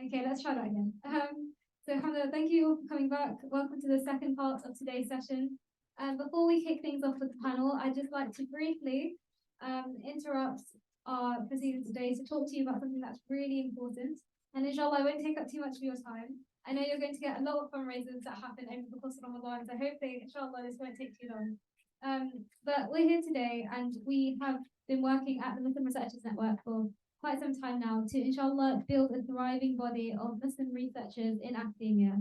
Okay, let's try that again. So Hamza, thank you all for coming back. Welcome to the second part of today's session. Before we kick things off with the panel, I'd just like to briefly interrupt our proceedings today to talk to you about something that's really important. And inshallah, I won't take up too much of your time. I know you're going to get a lot of fundraisers that happen over the course of Ramadan, so hopefully, inshallah, this won't take too long. But we're here today, and we have been working at the Muslim Researchers Network for quite some time now to, inshallah, build a thriving body of Muslim researchers in academia.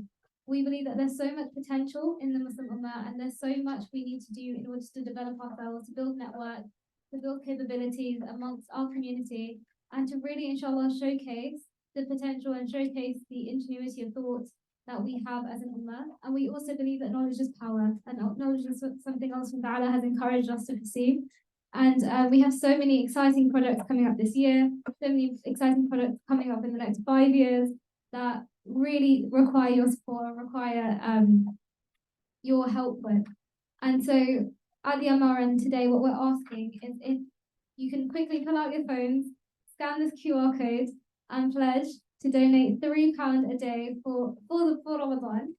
We believe that there's so much potential in the Muslim Ummah, and there's so much we need to do in order to develop ourselves, to build networks, to build capabilities amongst our community, and to really, inshallah, showcase the potential and showcase the ingenuity of thought that we have as an Ummah. And we also believe that knowledge is power, and knowledge is something else that Allah has encouraged us to pursue. And we have so many exciting projects coming up this year, so many exciting projects coming up in the next 5 years that really require your support, require your help with. And so at the MRN today, what we're asking is if you can quickly pull out your phones, scan this QR code, and pledge to donate £3 a day for Ramadan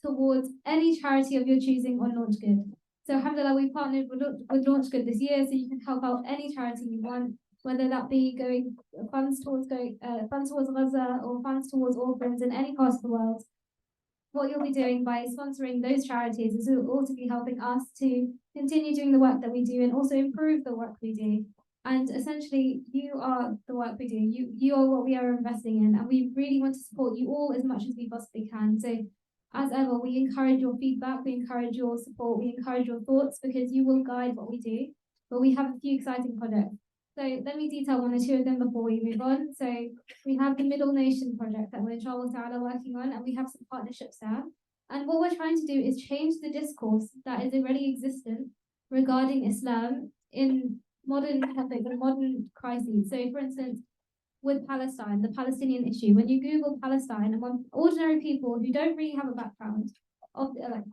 towards any charity of your choosing on Launch Good. So alhamdulillah, we partnered with Launch Good this year, so you can help out any charity you want, whether that be going funds towards Gaza or funds towards orphans in any part of the world. What you'll be doing by sponsoring those charities is also be helping us to continue doing the work that we do and also improve the work we do. And essentially, you are the work we do. You are what we are investing in, and we really want to support you all as much as we possibly can. So, as ever, we encourage your feedback, we encourage your support, we encourage your thoughts, because you will guide what we do. But we have a few exciting projects. So let me detail one or two of them before we move on. So we have the Middle Nation project that we're inshallah ta'ala working on, and we have some partnerships there. And what we're trying to do is change the discourse that is already existent regarding Islam in modern topics and modern crises. So for instance, with Palestine, the Palestinian issue, when you Google Palestine, and when ordinary people who don't really have a background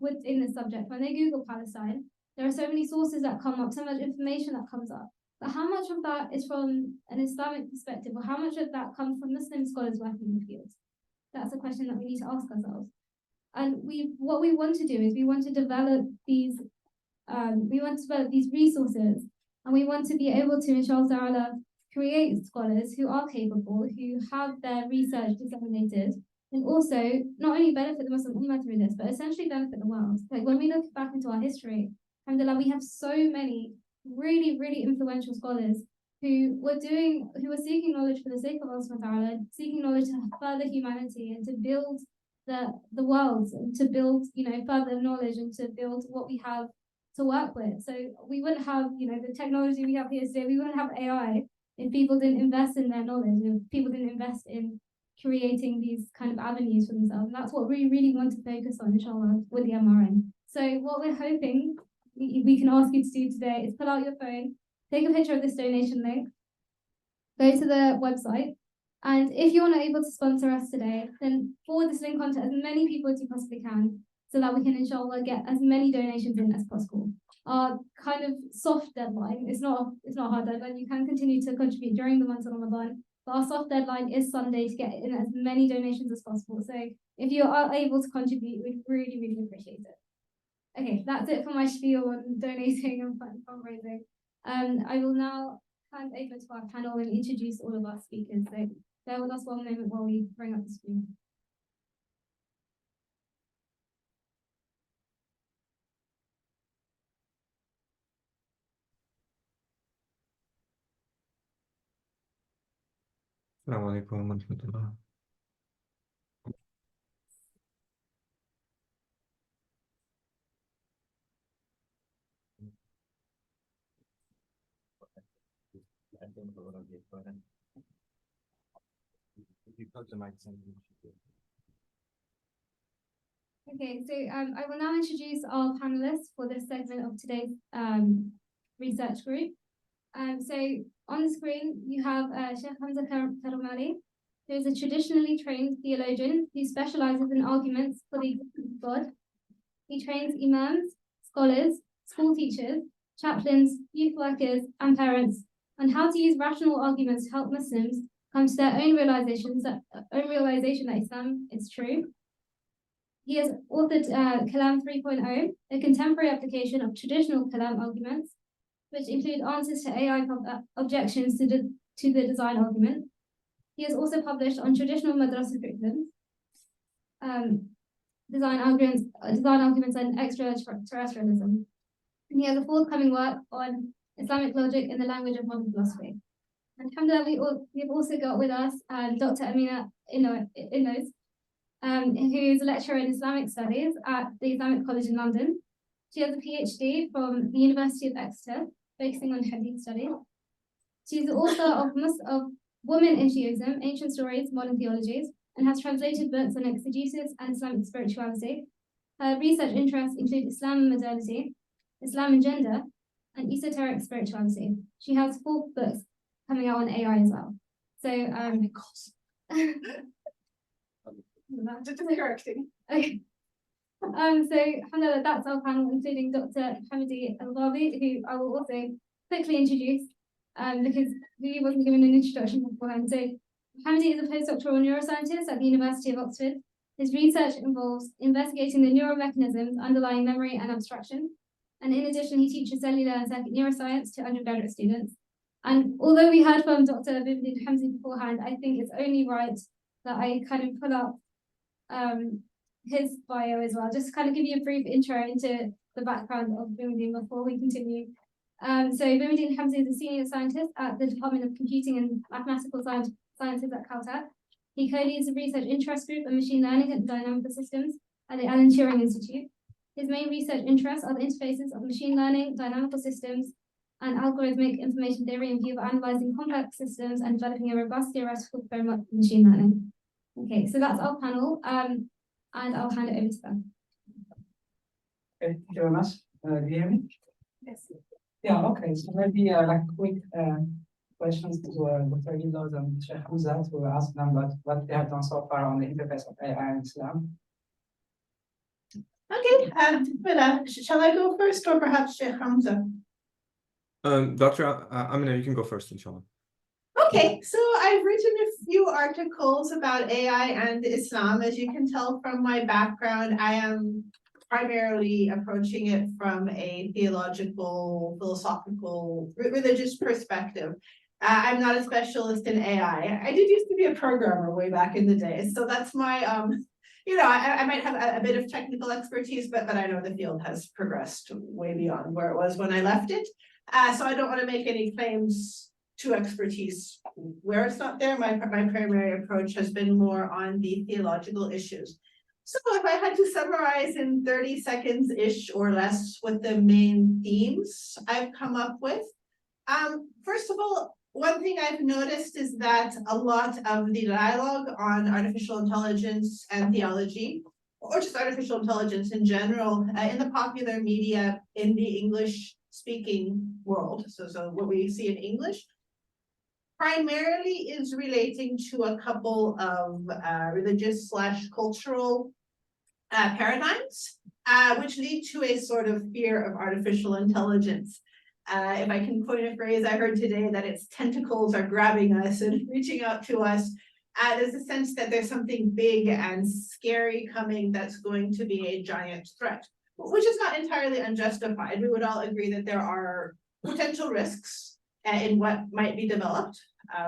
within the subject, when they Google Palestine, there are so many sources that come up, so much information that comes up. But how much of that is from an Islamic perspective, or how much of that comes from Muslim scholars working in the field? That's a question that we need to ask ourselves. And what we want to do is we want to develop these resources, and we want to be able to, inshallah, create scholars who are capable, who have their research disseminated, and also not only benefit the Muslim Ummah through this, but essentially benefit the world. Like when we look back into our history, alhamdulillah, we have so many really, really influential scholars who were seeking knowledge for the sake of Allah subhanahu wa ta'ala, seeking knowledge to further humanity and to build the world, and to build, further knowledge, and to build what we have to work with. So we wouldn't have, the technology we have here today, we wouldn't have AI if people didn't invest in their knowledge, if people didn't invest in creating these kind of avenues for themselves. And that's what we really want to focus on, inshallah, with the MRN. So what we're hoping we can ask you to do today is pull out your phone, take a picture of this donation link, go to the website, and if you're not able to sponsor us today, then forward this link on to as many people as you possibly can, so that we can, inshallah, get as many donations in as possible. Our kind of soft deadline, it's not a hard deadline, you can continue to contribute during the month of Ramadan, but our soft deadline is Sunday to get in as many donations as possible. So if you are able to contribute, we'd really, really appreciate it. Okay, that's it for my spiel on donating and fundraising. I will now hand over to our panel and introduce all of our speakers. So bear with us one moment while we bring up the screen. السلام عليكم ورحمة الله. Okay, so I will now introduce our panelists for this segment of today's research group. So on the screen, you have Sheikh Hamza Karamali, who is a traditionally trained theologian who specializes in arguments for the existence of God. He trains imams, scholars, school teachers, chaplains, youth workers, and parents on how to use rational arguments to help Muslims come to their own realization that Islam is true. He has authored Kalam 3.0, a contemporary application of traditional Kalam arguments, which include answers to AI objections to the design argument. He has also published on traditional madrasa curriculum, design arguments and extraterrestrialism. And he has a forthcoming work on Islamic logic in the language of modern philosophy. And alhamdulillah, we've also got with us Dr. Amina Inloes, who is a lecturer in Islamic studies at the Islamic College in London. She has a PhD from the University of Exeter, focusing on Hadith studies. She's the author of Women in Shiism, Ancient Stories, Modern Theologies, and has translated books on exegesis and Islamic spirituality. Her research interests include Islam and modernity, Islam and gender, and esoteric spirituality. She has 4 books coming out on AI as well. So, Just correcting. Okay. Alhamdulillah, that's our panel, including Dr. Mohammady El-Gaby, who I will also quickly introduce, because he wasn't given an introduction beforehand. So, Mohammady is a postdoctoral neuroscientist at the University of Oxford. His research involves investigating the neural mechanisms underlying memory and abstraction. And in addition, he teaches cellular and circuit neuroscience to undergraduate students. And although we heard from Dr. Boumediene Hamzi beforehand, I think it's only right that I kind of pull up his bio as well, just to kind of give you a brief intro into the background of Boumediene before we continue. So Boumediene Hamzi is a senior scientist at the Department of Computing and Mathematical Sciences at Caltech. He co-leads the research interest group on machine learning and dynamical systems at the Alan Turing Institute. His main research interests are the interfaces of machine learning, dynamical systems, and algorithmic information theory in view of analyzing complex systems and developing a robust theoretical framework for machine learning. Okay, so that's our panel, and I'll hand it over to them. Okay, thank you very much. Do you hear me? Yes. Yeah, okay. So maybe like quick questions to Dr. Inloes and Sheikh Hamza to ask them about what they have done so far on the interface of AI and Islam. Okay, shall I go first or perhaps Sheikh Hamza? Dr. Amina, you can go first, inshallah. Okay, so I've written a few articles about AI and Islam. As you can tell from my background, I am primarily approaching it from a theological, philosophical, religious perspective. I'm not a specialist in AI. I did used to be a programmer way back in the day, so that's my I might have a bit of technical expertise, but I know the field has progressed way beyond where it was when I left it. So I don't want to make any claims to expertise where it's not there. My primary approach has been more on the theological issues. So if I had to summarize in 30 seconds-ish or less what the main themes I've come up with. First of all, one thing I've noticed is that a lot of the dialogue on artificial intelligence and theology, or just artificial intelligence in general, in the popular media in the English-speaking world, so what we see in English, primarily is relating to a couple of religious/cultural paradigms, which lead to a sort of fear of artificial intelligence. If I can coin a phrase I heard today, that its tentacles are grabbing us and reaching out to us. There's a sense that there's something big and scary coming that's going to be a giant threat, which is not entirely unjustified. We would all agree that there are potential risks in what might be developed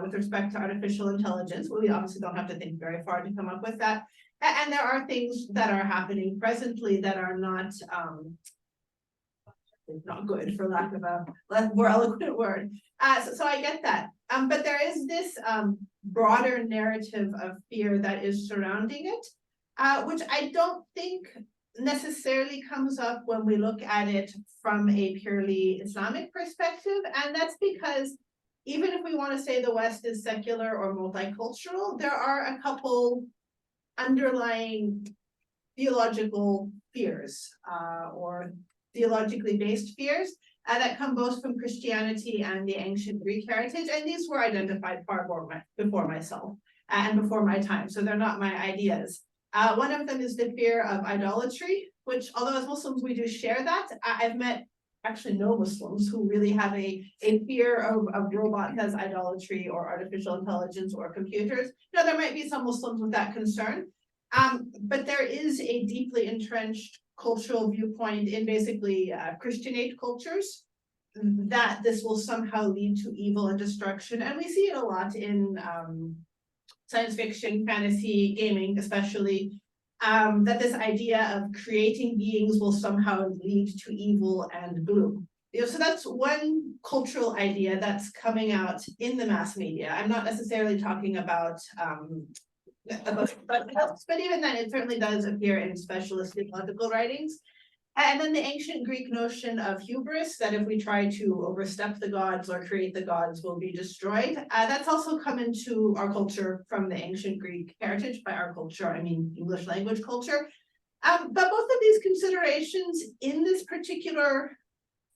with respect to artificial intelligence. Well, we obviously don't have to think very far to come up with that. And there are things that are happening presently that are not good, for lack of a more eloquent word. So I get that. But there is this broader narrative of fear that is surrounding it, which I don't think necessarily comes up when we look at it from a purely Islamic perspective. And that's because even if we want to say the West is secular or multicultural, there are a couple underlying theological fears or theologically based fears that come both from Christianity and the ancient Greek heritage. And these were identified far more before myself and before my time. So they're not my ideas. One of them is the fear of idolatry, which, although as Muslims we do share that, I've met actually no Muslims who really have a fear of robots as idolatry or artificial intelligence or computers. You know, there might be some Muslims with that concern. But there is a deeply entrenched cultural viewpoint in basically Christianate cultures that this will somehow lead to evil and destruction. And we see it a lot in science fiction, fantasy, gaming, especially, that this idea of creating beings will somehow lead to evil and gloom. You know, so that's one cultural idea that's coming out in the mass media. I'm not necessarily talking about but even then, it certainly does appear in specialist theological writings. And then the ancient Greek notion of hubris, that if we try to overstep the gods or create the gods, will be destroyed. That's also come into our culture from the ancient Greek heritage. By our culture, I mean English language culture. But both of these considerations in this particular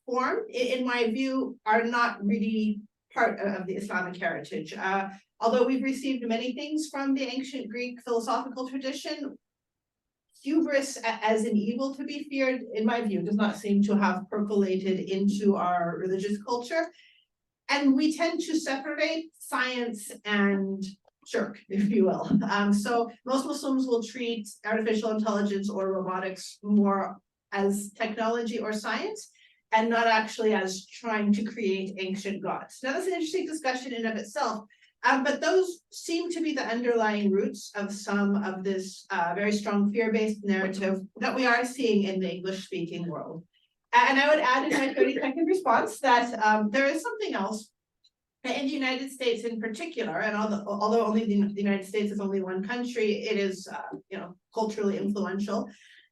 form, in my view, are not really part of the Islamic heritage. Although we've received many things from the ancient Greek philosophical tradition, hubris as an evil to be feared, in my view, does not seem to have percolated into our religious culture. And we tend to separate science and shirk, if you will. So most Muslims will treat artificial intelligence or robotics more as technology or science, and not actually as trying to create ancient gods. Now, that's an interesting discussion in of itself. But those seem to be the underlying roots of some of this very strong fear-based narrative that we are seeing in the English-speaking world. And I would add in my 30-second response that there is something else in the United States in particular, and although only the United States is only one country, it is you know, culturally influential.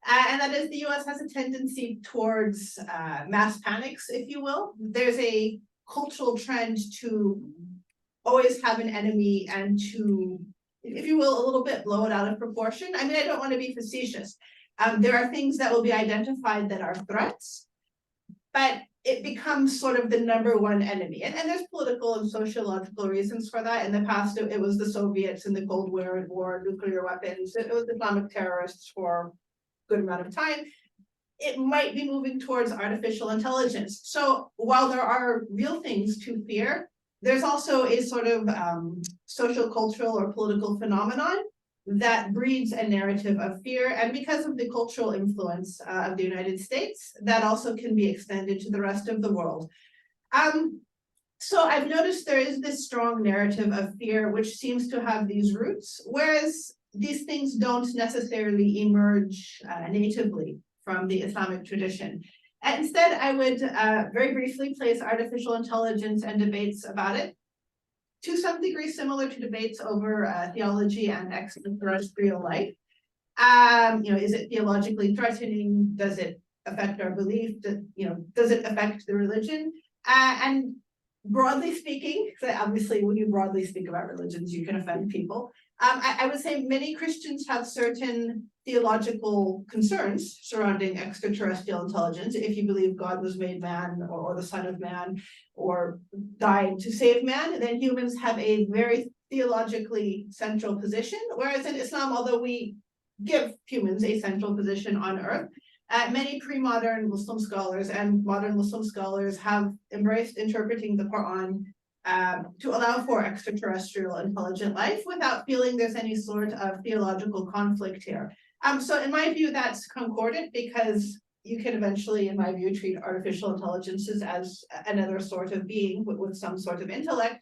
And that is the US has a tendency towards mass panics, if you will. There's a cultural trend to always have an enemy and to, if you will, a little bit blow it out of proportion. I mean, I don't want to be facetious. There are things that will be identified that are threats, but it becomes sort of the number one enemy. And there's political and sociological reasons for that. In the past, it was the Soviets in the Cold War, nuclear weapons. It was Islamic terrorists for a good amount of time. It might be moving towards artificial intelligence. So while there are real things to fear, there's also a sort of social, cultural, or political phenomenon that breeds a narrative of fear. And because of the cultural influence of the United States, that also can be extended to the rest of the world. So I've noticed there is this strong narrative of fear, which seems to have these roots, whereas these things don't necessarily emerge natively from the Islamic tradition. And instead, I would very briefly place artificial intelligence and debates about it to some degree similar to debates over theology and extraterrestrial life. You know, is it theologically threatening? Does it affect our belief? Does it affect the religion? And broadly speaking, so obviously when you broadly speak about religions, you can offend people. I would say many Christians have certain theological concerns surrounding extraterrestrial intelligence. If you believe God was made man or the Son of Man or died to save man, then humans have a very theologically central position. Whereas in Islam, although we give humans a central position on earth, many pre-modern Muslim scholars and modern Muslim scholars have embraced interpreting the Quran to allow for extraterrestrial intelligent life without feeling there's any sort of theological conflict here. So in my view, that's concordant because you can eventually, in my view, treat artificial intelligences as another sort of being with some sort of intellect.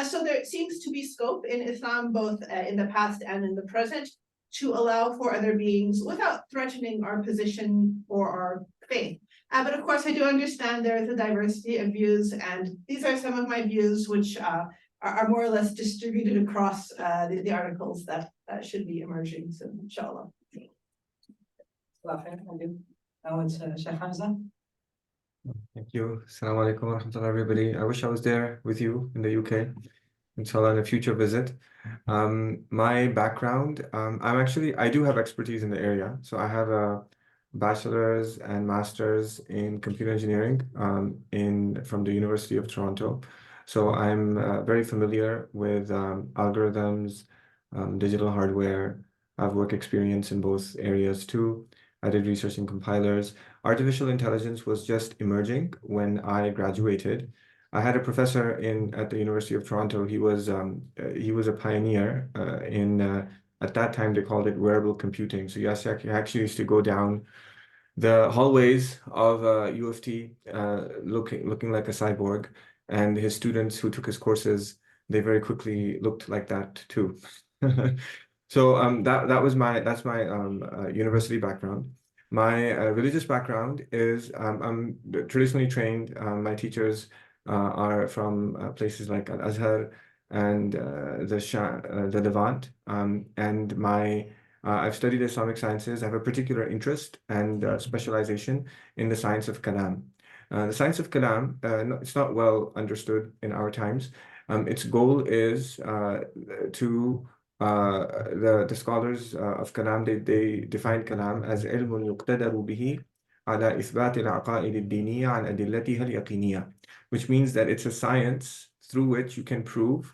So there seems to be scope in Islam, both in the past and in the present, to allow for other beings without threatening our position or our faith. But of course, I do understand there is a diversity of views, and these are some of my views, which are more or less distributed across the articles that should be emerging soon, inshallah. Now it's Sheikh Hamza. Thank you. Assalamu alaikum wa rahmatullah, everybody. I wish I was there with you in the UK. Inshallah, in a future visit. My background, I do have expertise in the area. So I have a bachelor's and master's in computer engineering from the University of Toronto. So I'm very familiar with algorithms, digital hardware. I have work experience in both areas too. I did research in compilers. Artificial intelligence was just emerging when I graduated. I had a professor at the University of Toronto. He was a pioneer at that time they called it wearable computing. So yes, I actually used to go down the hallways of U of T, looking like a cyborg, and his students who took his courses, they very quickly looked like that too. So that's my university background. My religious background is I'm traditionally trained. My teachers are from places like Al-Azhar and the Levant, and I've studied Islamic sciences. I have a particular interest and specialization in the science of Kalam. The science of Kalam, it's not well understood in our times. Its goal is the scholars of Kalam, they define Kalam as علم يقتدر به على إثبات العقائد الدينية عن أدلتها اليقينية, which means that it's a science through which you can prove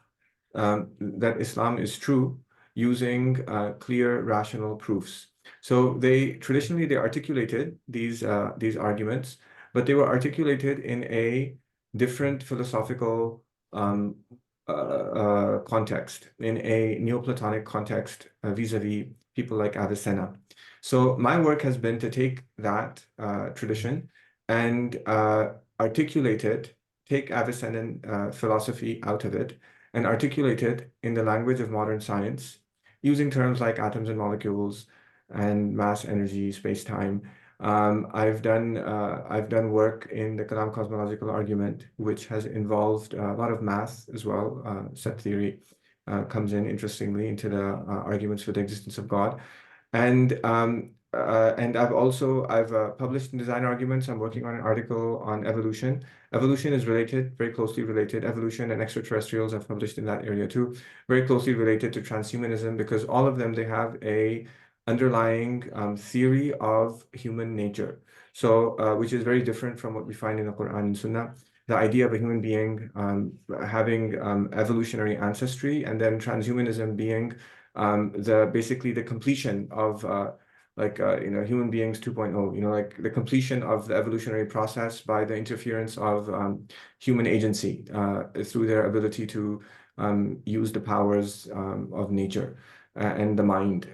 that Islam is true using clear rational proofs. So traditionally they articulated these arguments, but they were articulated in a different philosophical context, in a Neoplatonic context vis-a-vis people like Avicenna. So my work has been to take that tradition and articulate it, take Avicennan philosophy out of it, and articulate it in the language of modern science, using terms like atoms and molecules and mass, energy, space-time. I've done work in the Kalam cosmological argument, which has involved a lot of math as well. Set theory comes in interestingly into the arguments for the existence of God. And I've published in design arguments. I'm working on an article on evolution. Evolution is related, very closely related. Evolution and extraterrestrials, I've published in that area too, very closely related to transhumanism, because all of them, they have a underlying theory of human nature. So which is very different from what we find in the Quran and Sunnah. The idea of a human being having evolutionary ancestry, and then transhumanism being basically the completion of human beings 2.0, like the completion of the evolutionary process by the interference of human agency through their ability to use the powers of nature and the mind.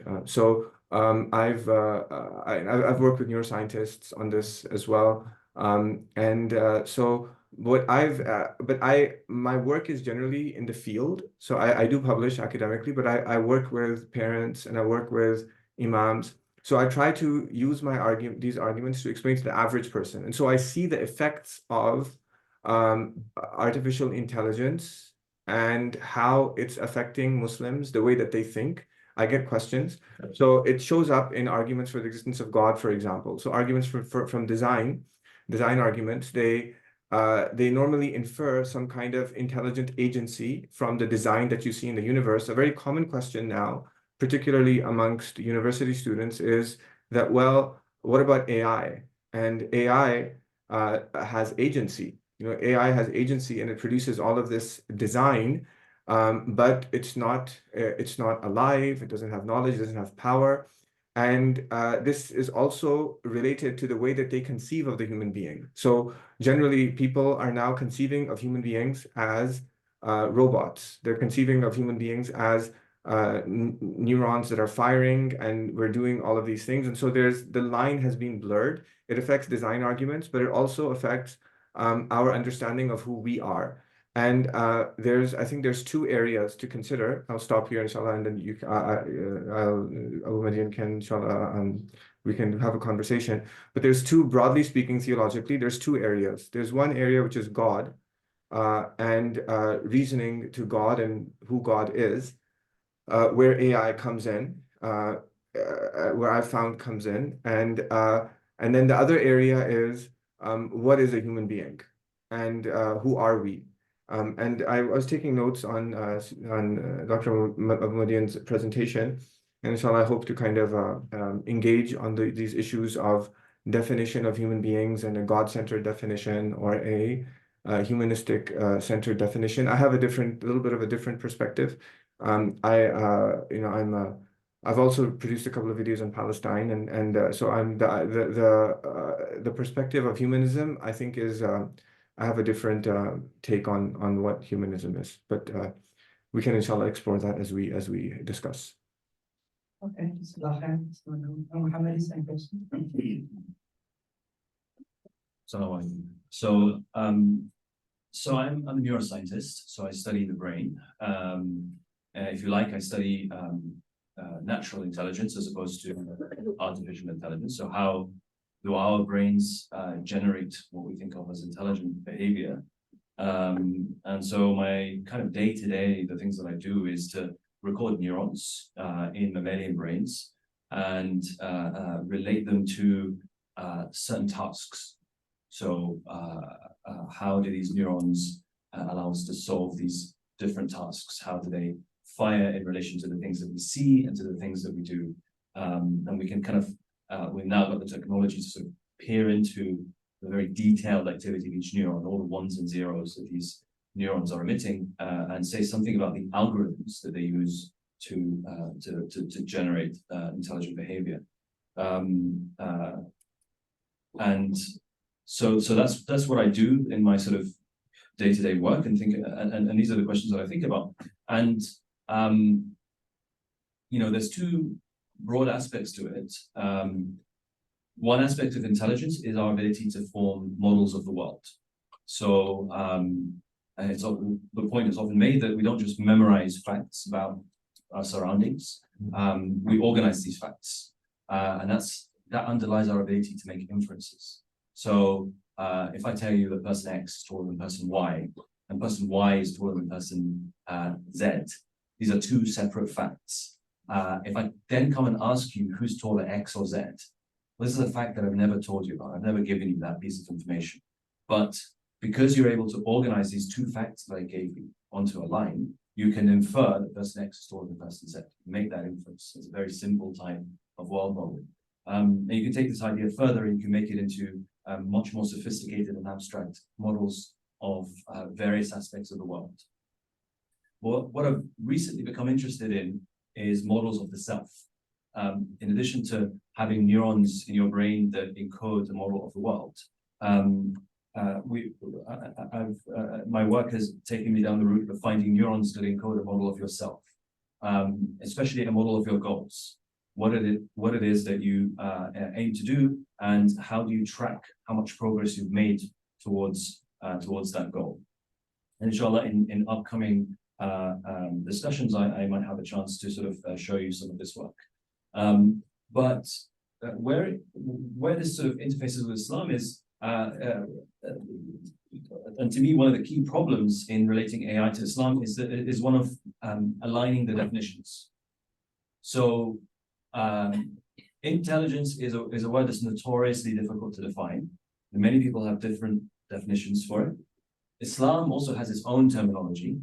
I've worked with neuroscientists on this as well, my work is generally in the field. So I do publish academically, but I work with parents and I work with imams. So I try to use these arguments to explain to the average person. And so I see the effects of artificial intelligence and how it's affecting Muslims, the way that they think. I get questions. So it shows up in arguments for the existence of God, for example. So arguments from design arguments, they normally infer some kind of intelligent agency from the design that you see in the universe. A very common question now, particularly amongst university students, is that, well, what about AI? And AI has agency. AI has agency and it produces all of this design, but it's not alive. It doesn't have knowledge. It doesn't have power. And this is also related to the way that they conceive of the human being. So generally, people are now conceiving of human beings as robots. They're conceiving of human beings as neurons that are firing, and we're doing all of these things. And so the line has been blurred. It affects design arguments, but it also affects our understanding of who we are. And I think there's two areas to consider. I'll stop here, inshallah, and then Boumediene can, inshallah, we can have a conversation. But there's two, broadly speaking, theologically, there's two areas. There's one area which is God, and reasoning to God and who God is, where AI comes in, where I found comes in. And then the other area is what is a human being, and who are we? And I was taking notes on Dr. Boumediene's presentation, and inshallah, I hope to kind of engage on these issues of definition of human beings and a God-centered definition or a humanistic centered definition. I have a little bit of a different perspective. I'm I've also produced a couple of videos on Palestine, and so I'm the perspective of humanism, I think, is I have a different take on what humanism is, but we can inshallah explore that as we discuss. Okay, Mohammady, same question. So, so I'm a neuroscientist, so I study the brain. If you like, I study natural intelligence as opposed to artificial intelligence. So how do our brains generate what we think of as intelligent behavior? And so my kind of day-to-day, the things that I do is to record neurons in mammalian brains and relate them to certain tasks. So how do these neurons allow us to solve these different tasks? How do they fire in relation to the things that we see and to the things that we do? And we can kind of, we've now got the technology to sort of peer into the very detailed activity of each neuron, all the ones and zeros that these neurons are emitting, and say something about the algorithms that they use to generate intelligent behavior. And so that's what I do in my sort of day-to-day work, and think, and these are the questions that I think about. And you know, there's two broad aspects to it. One aspect of intelligence is our ability to form models of the world. So it's often, the point is often made that we don't just memorize facts about our surroundings. We organize these facts, and that underlies our ability to make inferences. So if I tell you that person X is taller than person Y, and person Y is taller than person Z, these are two separate facts. If I then come and ask you who's taller, X or Z, well, this is a fact that I've never told you about. I've never given you that piece of information. But because you're able to organize these two facts that I gave you onto a line, you can infer that person X is taller than person Z. Make that inference. It's a very simple type of world model. And you can take this idea further and you can make it into much more sophisticated and abstract models of various aspects of the world. Well, what I've recently become interested in is models of the self. In addition to having neurons in your brain that encode the model of the world, my work has taken me down the route of finding neurons that encode a model of yourself, especially a model of your goals. What it is that you aim to do, and how do you track how much progress you've made towards that goal. And inshallah, in upcoming discussions, I might have a chance to sort of show you some of this work. But where this sort of interfaces with Islam is, and to me, one of the key problems in relating AI to Islam is that it is one of aligning the definitions. So intelligence is a word that's notoriously difficult to define. Many people have different definitions for it. Islam also has its own terminology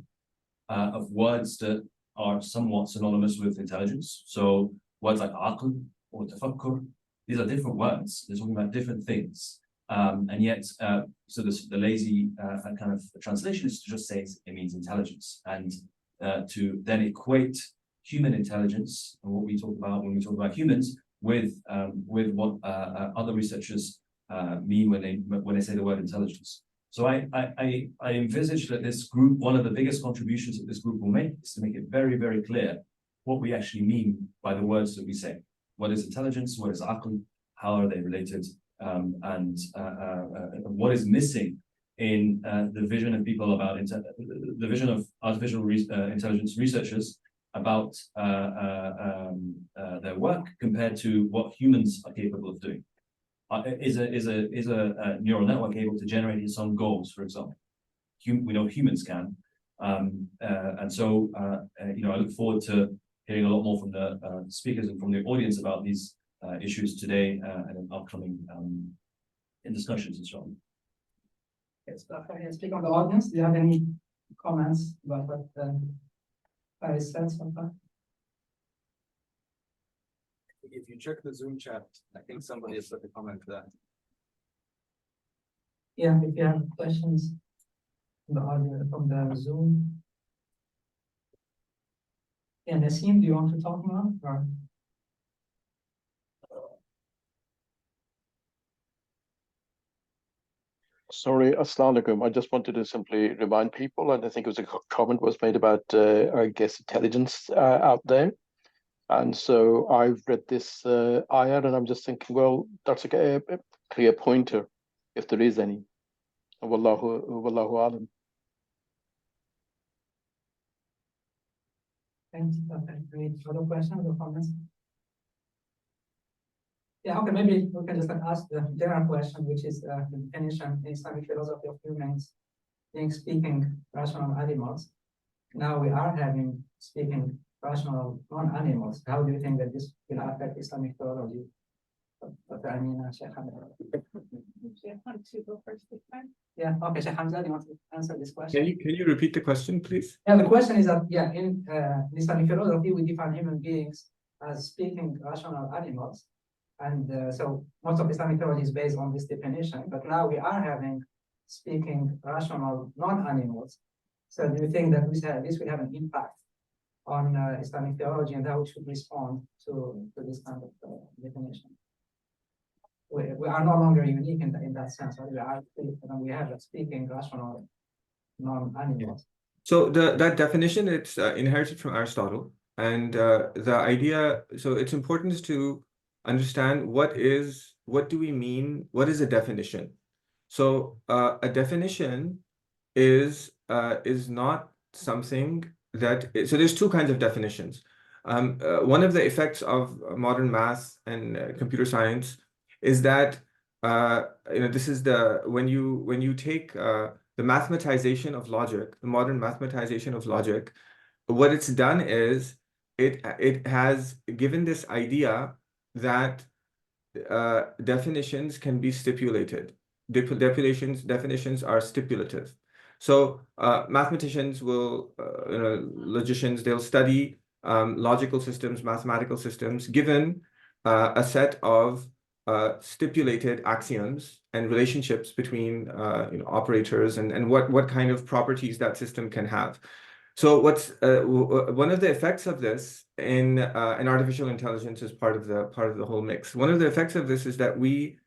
of words that are somewhat synonymous with intelligence. So words like aql or tafakkur, these are different words. They're talking about different things. And yet, so the lazy kind of translation is to just say it means intelligence, and to then equate human intelligence and what we talk about when we talk about humans with what other researchers mean when they say the word intelligence. So I envisage that this group, one of the biggest contributions that this group will make is to make it very, very clear what we actually mean by the words that we say. What is intelligence? What is aql? How are they related? And what is missing in the vision of people about the vision of artificial intelligence researchers about their work compared to what humans are capable of doing. Is a neural network able to generate its own goals, for example? We know humans can, and so you know, I look forward to hearing a lot more from the speakers and from the audience about these issues today and in upcoming in discussions and so on. Yes, I speak on the audience. Do you have any comments about what I said so far? If you check the Zoom chat, I think somebody has put a comment there. Yeah, if you have questions from the audience, from the Zoom. Yeah, Nassim, do you want to talk more? Or Sorry, Assalamu alaikum. I just wanted to simply remind people, and I think it was a comment was made about, I guess, intelligence out there. And so I've read this ayat, and I'm just thinking, well, that's a clear pointer, if there is any. Wallahu alam. Thanks. Okay, great. Other questions or comments? Yeah, okay, maybe we can just ask the general question, which is the definition in Islamic philosophy of humans being speaking rational animals. Now we are having speaking rational non-animals. How do you think that this will affect Islamic theology? Dr. Amina, Sheikh Hamza. Want to go first this time? Yeah, okay, Sheikh Hamza, do you want to answer this question? Can you repeat the question, please? Yeah, the question is that, yeah, in Islamic philosophy, we define human beings as speaking rational animals. And so most of Islamic theology is based on this definition, but now we are having speaking rational non-animals. So do you think that this will have an impact on Islamic theology and how we should respond to this kind of definition? We are no longer unique in that sense. Right? We have a speaking rational non-animals. So that definition, it's inherited from Aristotle, and the idea. So it's important to understand what do we mean? What is a definition? So a definition is not something that. So there's two kinds of definitions. One of the effects of modern math and computer science is that this is when you take the mathematization of logic, the modern mathematization of logic, what it's done is it has given this idea that definitions can be stipulated. Definitions are stipulative. So mathematicians will, logicians, they'll study logical systems, mathematical systems, given a set of stipulated axioms and relationships between operators and what kind of properties that system can have. So what's one of the effects of this in artificial intelligence is part of the whole mix. One of the effects of this is that we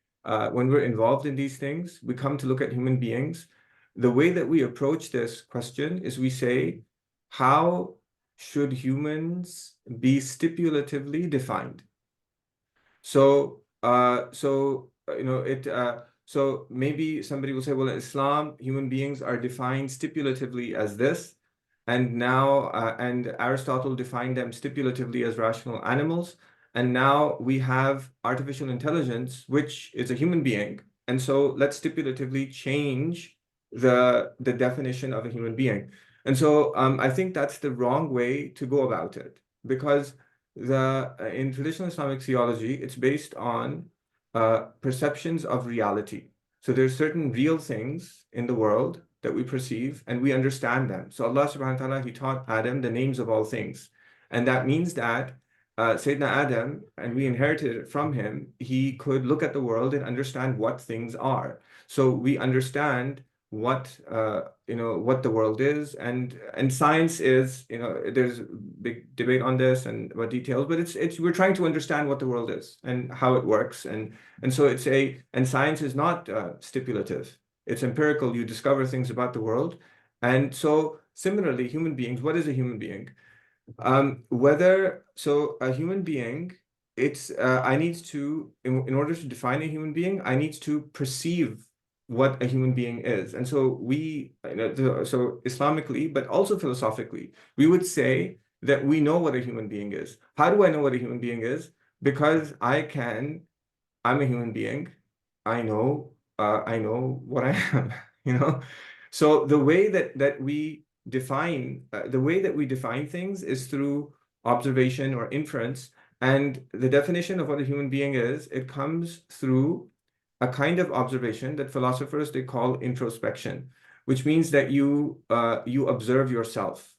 when we're involved in these things, we come to look at human beings. The way that we approach this question is we say, how should humans be stipulatively defined? So so maybe somebody will say, well, in Islam, human beings are defined stipulatively as this, and now and Aristotle defined them stipulatively as rational animals, and now we have artificial intelligence, which is a human being, and so let's stipulatively change the definition of a human being. And so I think that's the wrong way to go about it, because in traditional Islamic theology, it's based on perceptions of reality. So there's certain real things in the world that we perceive and we understand them. So Allah subhanahu wa ta'ala, He taught Adam the names of all things. And that means that Sayyidina Adam, and we inherited it from him, he could look at the world and understand what things are. So we understand what what the world is, and science is, there's big debate on this and what details, but it's we're trying to understand what the world is and how it works, and so and science is not stipulative, it's empirical. You discover things about the world. And so similarly, human beings, what is a human being? A human being, it's I need to, in order to define a human being, I need to perceive what a human being is. And so so Islamically, but also philosophically, we would say that we know what a human being is. How do I know what a human being is? Because I'm a human being. I know what I am, So the way that we define things is through observation or inference. And the definition of what a human being is, it comes through a kind of observation that philosophers, they call introspection, which means that you observe yourself.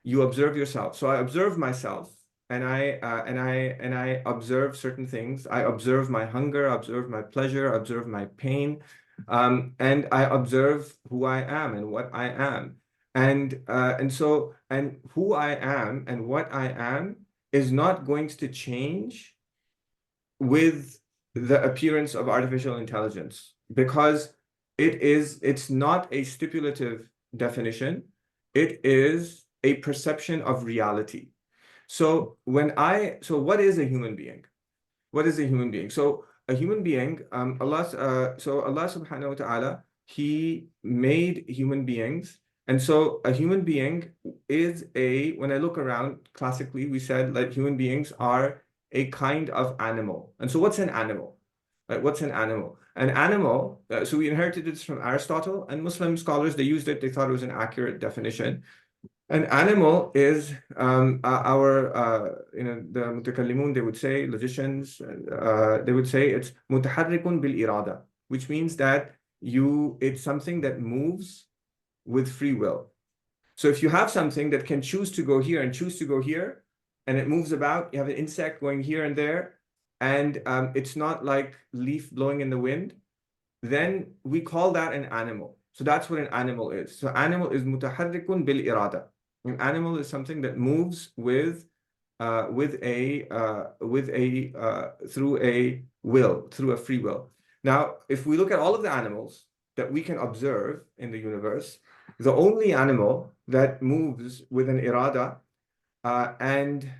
You observe yourself. So I observe myself, and I observe certain things. I observe my hunger, I observe my pleasure, I observe my pain, and I observe who I am and what I am. And who I am and what I am is not going to change with the appearance of artificial intelligence, because it's not a stipulative definition. It is a perception of reality. So what is a human being? What is a human being? So a human being, Allah subhanahu wa ta'ala, He made human beings. And so a human being is when I look around, classically, we said that human beings are a kind of animal. And so what's an animal? Right? What's an animal? An animal, so we inherited this from Aristotle, and Muslim scholars, they used it, they thought it was an accurate definition. An animal is the mutakallimun, they would say, logicians, they would say it's mutaharrikun bil irada, which means that it's something that moves with free will. So if you have something that can choose to go here and choose to go here, and it moves about, you have an insect going here and there, and it's not like leaf blowing in the wind, then we call that an animal. So that's what an animal is. So animal is mutaharrikun bil irada. An animal is something that moves through a will, through a free will. Now, if we look at all of the animals that we can observe in the universe, the only animal that moves with an irada and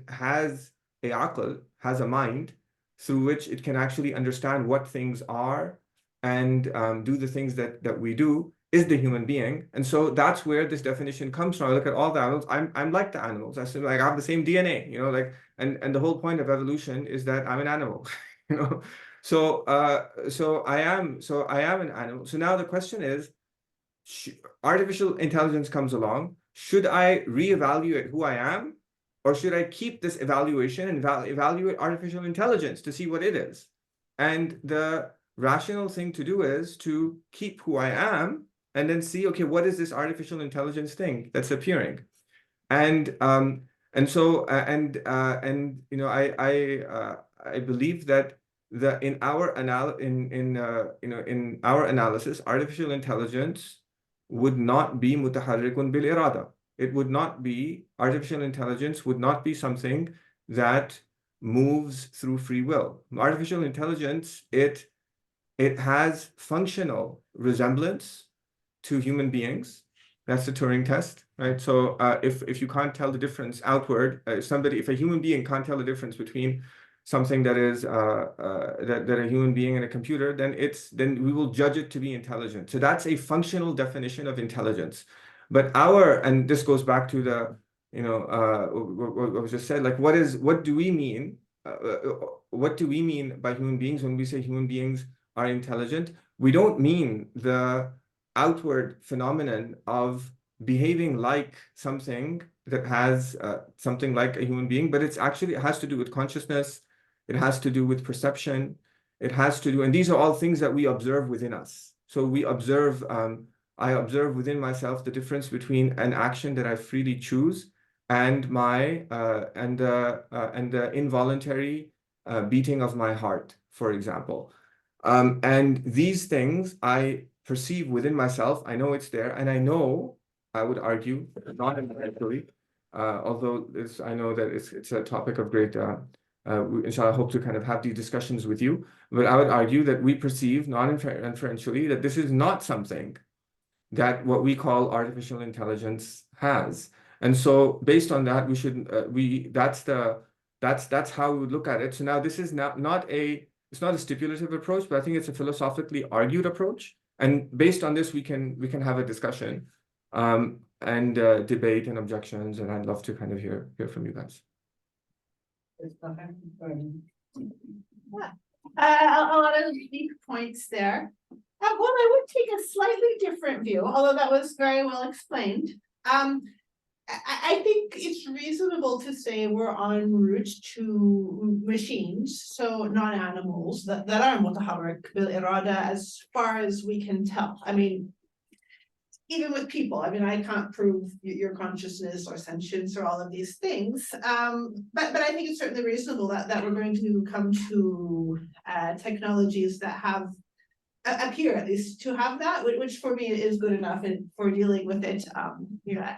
has a aql, has a mind, through which it can actually understand what things are and do the things that we do, is the human being. And so that's where this definition comes from. I look at all the animals, I'm like the animals. I say, like, I have the same DNA, and the whole point of evolution is that I'm an animal, So I am an animal. So now the question is, artificial intelligence comes along. Should I reevaluate who I am, or should I keep this evaluation and evaluate artificial intelligence to see what it is? And the rational thing to do is to keep who I am and then see, okay, what is this artificial intelligence thing that's appearing? I believe that in our analysis, artificial intelligence would not be mutaharrikun bil irada. Artificial intelligence would not be something that moves through free will. Artificial intelligence, it has functional resemblance to human beings. That's the Turing test, right? So if you can't tell the difference outward, if a human being can't tell the difference between something that is that a human being and a computer, then we will judge it to be intelligent. So that's a functional definition of intelligence. But and this goes back to the what was just said, like what do we mean? What do we mean by human beings when we say human beings are intelligent? We don't mean the outward phenomenon of behaving like something that has something like a human being, but it has to do with consciousness. It has to do with perception. And these are all things that we observe within us. So we observe, I observe within myself the difference between an action that I freely choose and the involuntary beating of my heart, for example. And these things I perceive within myself. I know it's there, and I would argue, not intellectually, although I know that it's a topic of great, inshallah, I hope to kind of have these discussions with you, but I would argue that we perceive non-inferentially that this is not something that what we call artificial intelligence has. And so based on that, that's how we would look at it. So now this is it's not a stipulative approach, but I think it's a philosophically argued approach. And based on this, we can have a discussion and debate and objections. And I'd love to kind of hear from you guys. A lot of deep points there. Well, I would take a slightly different view, although that was very well explained. I think it's reasonable to say we're en route to machines, so non-animals that are mutaharrik bil irada as far as we can tell. I mean, even with people, I mean, I can't prove your consciousness or sentience or all of these things. But I think it's certainly reasonable that we're going to come to technologies that appear at least to have that, which for me is good enough for dealing with it,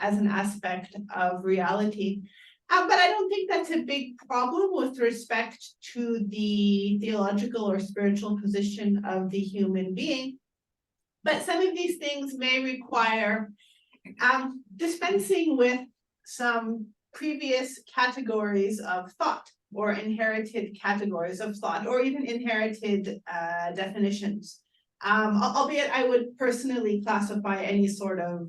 as an aspect of reality. But I don't think that's a big problem with respect to the theological or spiritual position of the human being. But some of these things may require dispensing with some previous categories of thought or inherited categories of thought or even inherited definitions. Albeit I would personally classify any sort of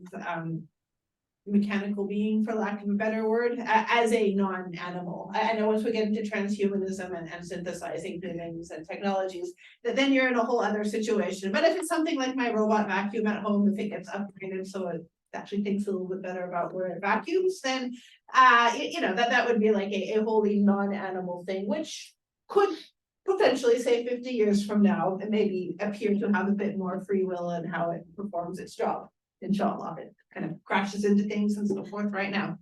mechanical being, for lack of a better word, as a non-animal. I know once we get into transhumanism and synthesizing humans and technologies, that then you're in a whole other situation. But if it's something like my robot vacuum at home, if it gets upgraded so it actually thinks a little bit better about where it vacuums, then that would be like a wholly non-animal thing, which could potentially, say 50 years from now, and maybe appear to have a bit more free will in how it performs its job. Inshallah, it kind of crashes into things and so forth right now.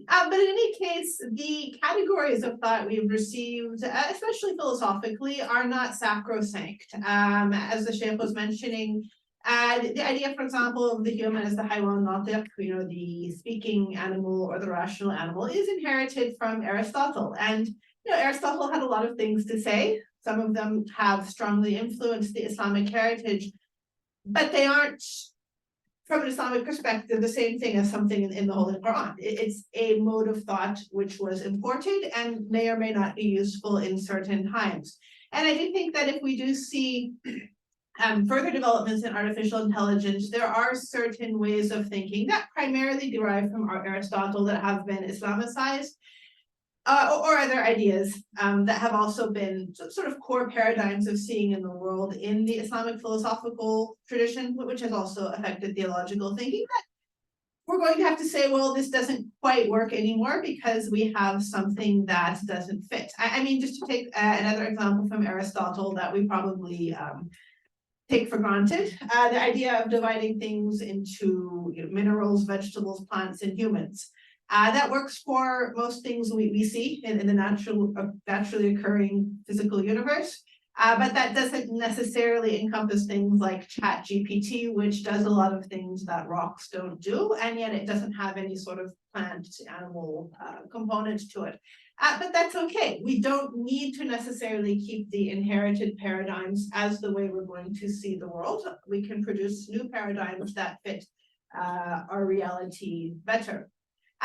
But in any case, the categories of thought we've received, especially philosophically, are not sacrosanct. As the Sheikh was mentioning, the idea, for example, of the human as the haywan natiq, the speaking animal or the rational animal, is inherited from Aristotle. And Aristotle had a lot of things to say. Some of them have strongly influenced the Islamic heritage, but they aren't, from an Islamic perspective, the same thing as something in the Holy Quran. It's a mode of thought which was imported and may or may not be useful in certain times. And I do think that if we do see further developments in artificial intelligence, there are certain ways of thinking that primarily derive from Aristotle that have been Islamicized, or other ideas that have also been sort of core paradigms of seeing in the world in the Islamic philosophical tradition, which has also affected theological thinking. That we're going to have to say, well, this doesn't quite work anymore because we have something that doesn't fit. I mean, just to take another example from Aristotle that we probably take for granted, the idea of dividing things into minerals, vegetables, plants, and humans. That works for most things we see in the naturally occurring physical universe, but that doesn't necessarily encompass things like ChatGPT, which does a lot of things that rocks don't do, and yet it doesn't have any sort of plant-animal component to it. But that's okay. We don't need to necessarily keep the inherited paradigms as the way we're going to see the world. We can produce new paradigms that fit our reality better.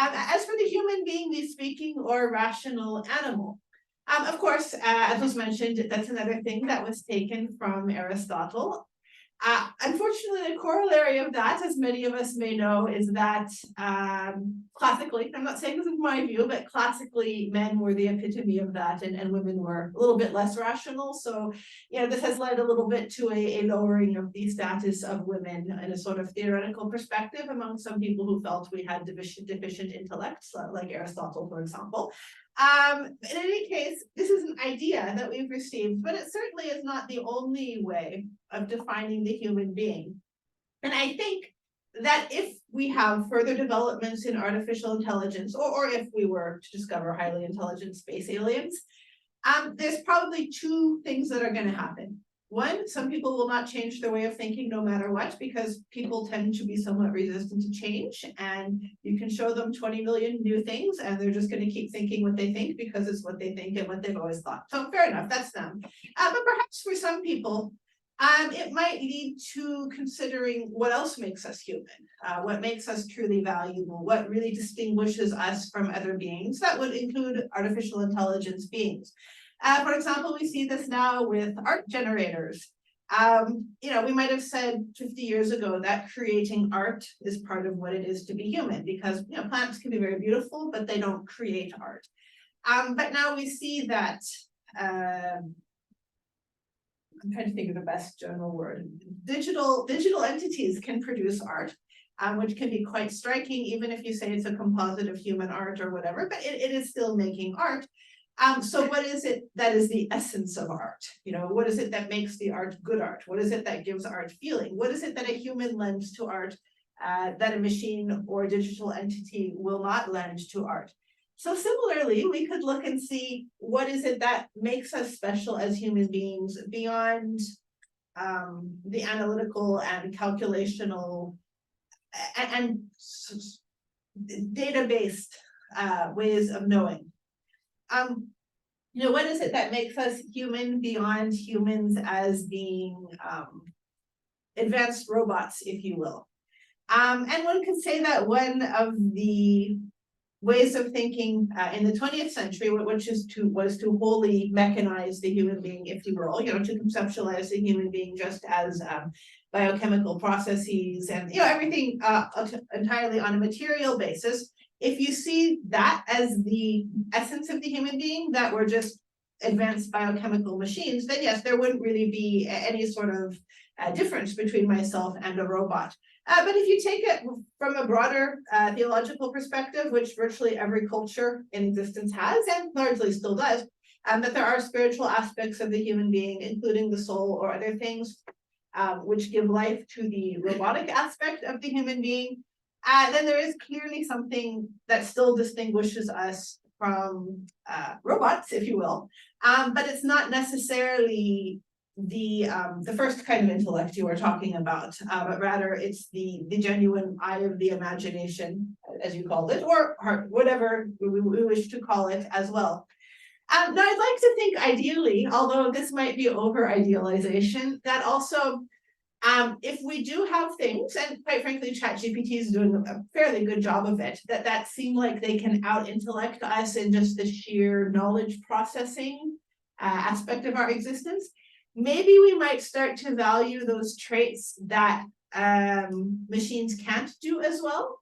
As for the human being, the speaking or rational animal, of course, as was mentioned, that's another thing that was taken from Aristotle. Unfortunately, the corollary of that, as many of us may know, is that classically, I'm not saying this is my view, but classically men were the epitome of that and women were a little bit less rational. So, this has led a little bit to a lowering of the status of women in a sort of theoretical perspective among some people who felt we had deficient intellects, like Aristotle, for example. In any case, this is an idea that we've received, but it certainly is not the only way of defining the human being. And I think that if we have further developments in artificial intelligence, or if we were to discover highly intelligent space aliens, there's probably two things that are going to happen. One, some people will not change their way of thinking no matter what, because people tend to be somewhat resistant to change, and you can show them 20 million new things and they're just going to keep thinking what they think because it's what they think and what they've always thought. So fair enough, that's them. But perhaps for some people, it might lead to considering what else makes us human, what makes us truly valuable, what really distinguishes us from other beings. That would include artificial intelligence beings. For example, we see this now with art generators. We might have said 50 years ago that creating art is part of what it is to be human, because plants can be very beautiful, but they don't create art. But now we see that I'm trying to think of the best general word. Digital entities can produce art, which can be quite striking, even if you say it's a composite of human art or whatever, but it is still making art. So what is it that is the essence of art? What is it that makes the art good art? What is it that gives art feeling? What is it that a human lends to art that a machine or digital entity will not lend to art? So similarly, we could look and see what is it that makes us special as human beings beyond the analytical and calculational and data-based ways of knowing. What is it that makes us human beyond humans as being advanced robots, if you will. And one could say that one of the ways of thinking in the 20th century, which was to wholly mechanize the human being, if you will, to conceptualize the human being just as biochemical processes and everything entirely on a material basis. If you see that as the essence of the human being, that we're just advanced biochemical machines, then yes, there wouldn't really be any sort of difference between myself and a robot. But if you take it from a broader theological perspective, which virtually every culture in existence has and largely still does, that there are spiritual aspects of the human being, including the soul or other things, which give life to the robotic aspect of the human being, then there is clearly something that still distinguishes us from robots, if you will. But it's not necessarily the first kind of intellect you were talking about, but rather it's the genuine eye of the imagination, as you called it, or heart, whatever we wish to call it as well. Now, I'd like to think ideally, although this might be over idealization, that also if we do have things, and quite frankly, ChatGPT is doing a fairly good job of it, that seem like they can out-intellect us in just the sheer knowledge processing aspect of our existence, maybe we might start to value those traits that machines can't do as well.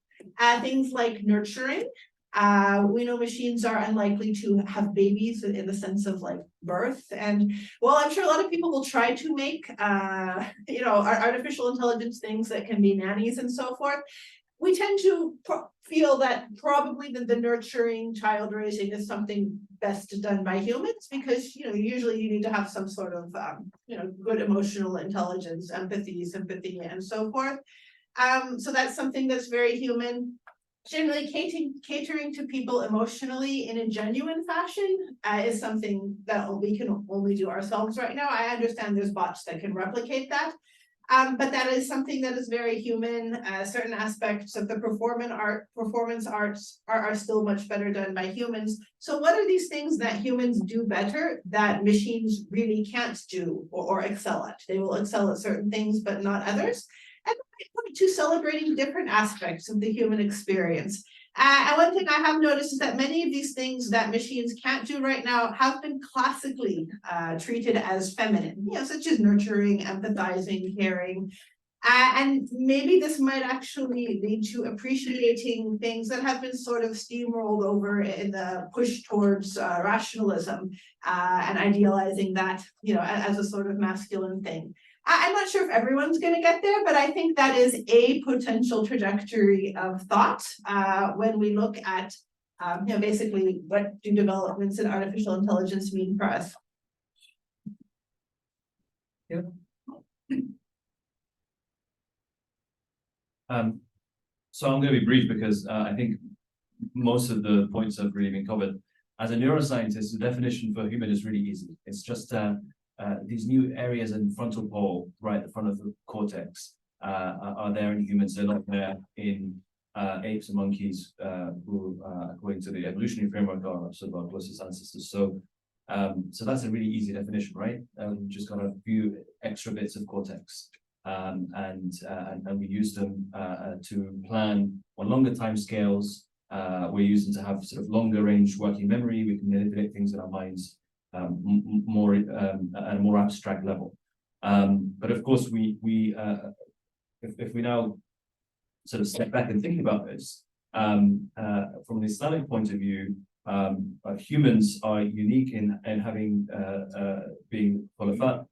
Things like nurturing. We know machines are unlikely to have babies in the sense of like birth. And while I'm sure a lot of people will try to make, artificial intelligence things that can be nannies and so forth, we tend to feel that probably the nurturing, child raising is something best done by humans because, usually you need to have some sort of, good emotional intelligence, sympathy, and so forth. So that's something that's very human. Generally catering to people emotionally in a genuine fashion is something that we can only do ourselves right now. I understand there's bots that can replicate that. But that is something that is very human. Certain aspects of the performance arts are still much better done by humans. So what are these things that humans do better that machines really can't do or excel at? They will excel at certain things, but not others. And to celebrating different aspects of the human experience. And one thing I have noticed is that many of these things that machines can't do right now have been classically treated as feminine, such as nurturing, empathizing, caring. And maybe this might actually lead to appreciating things that have been sort of steamrolled over in the push towards rationalism and idealizing that, as a sort of masculine thing. I'm not sure if everyone's going to get there, but I think that is a potential trajectory of thought when we look at, basically what do developments in artificial intelligence mean for us. Yeah. So I'm going to be brief because I think most of the points have really been covered. As a neuroscientist, the definition for human is really easy. It's just these new areas in frontal pole, right in front of the cortex, are there in humans. They're not there in apes and monkeys, who, according to the evolutionary framework, are sort of our closest ancestors. So that's a really easy definition, right? We've just got a few extra bits of cortex, and we use them to plan on longer time scales. We're using to have sort of longer range working memory. We can manipulate things in our minds more at a more abstract level. But of course, if we now sort of step back and think about this from an Islamic point of view, humans are unique in having being khulafa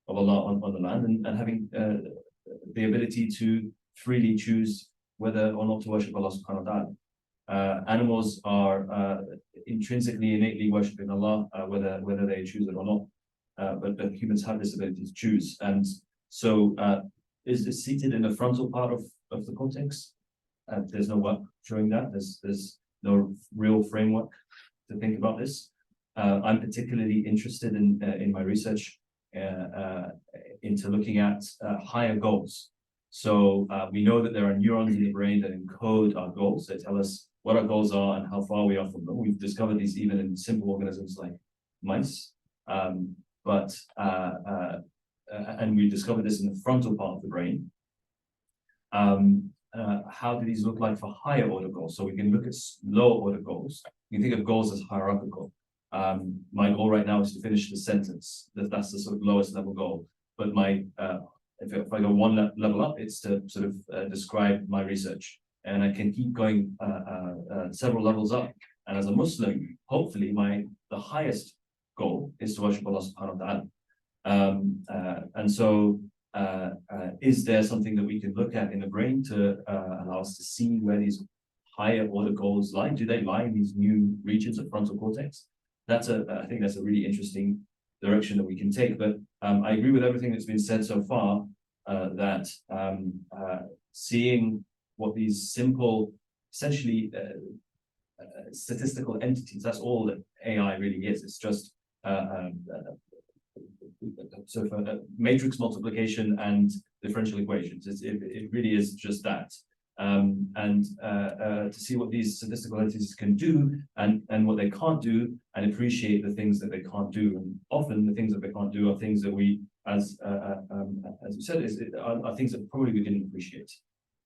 of Allah on the land and having the ability to freely choose whether or not to worship Allah subhanahu wa ta'ala. Animals are intrinsically, innately worshipping Allah, whether they choose it or not. But humans have this ability to choose. And so is seated in the frontal part of the cortex. There's no work showing that. There's no real framework to think about this. I'm particularly interested in my research into looking at higher goals. So we know that there are neurons in the brain that encode our goals. They tell us what our goals are and how far we are from them. We've discovered these even in simple organisms like mice. But and we discovered this in the frontal part of the brain. How do these look like for higher order goals? So we can look at lower order goals. You can think of goals as hierarchical. My goal right now is to finish the sentence. That's the sort of lowest level goal. But my if I go one level up, it's to sort of describe my research, and I can keep going several levels up. And as a Muslim, hopefully the highest goal is to worship Allah subhanahu wa ta'ala. And so is there something that we can look at in the brain to allow us to see where these higher order goals lie? Do they lie in these new regions of frontal cortex? I think that's a really interesting direction that we can take. But I agree with everything that's been said so far, that seeing what these simple, essentially statistical entities, that's all that AI really is. It's just sort of a matrix multiplication and differential equations. It really is just that. And to see what these statistical entities can do and what they can't do, and appreciate the things that they can't do. And often the things that they can't do are things that we, as you said, are things that probably we didn't appreciate.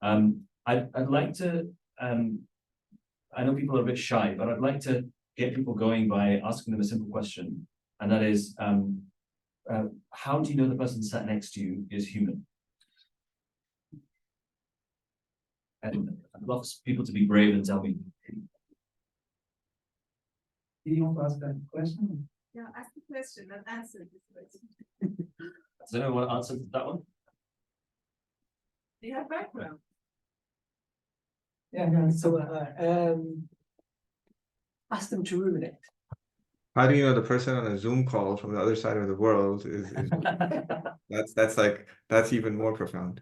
I'd like to, I know people are a bit shy, but I'd like to get people going by asking them a simple question, and that is, how do you know the person sat next to you is human? And I'd love people to be brave and tell me. Do you want to ask that question? Yeah, ask the question and answer this question. Does anyone want to answer that one? Do you have background? Yeah, so ask them to ruminate. How do you know the person on a Zoom call from the other side of the world is that's even more profound.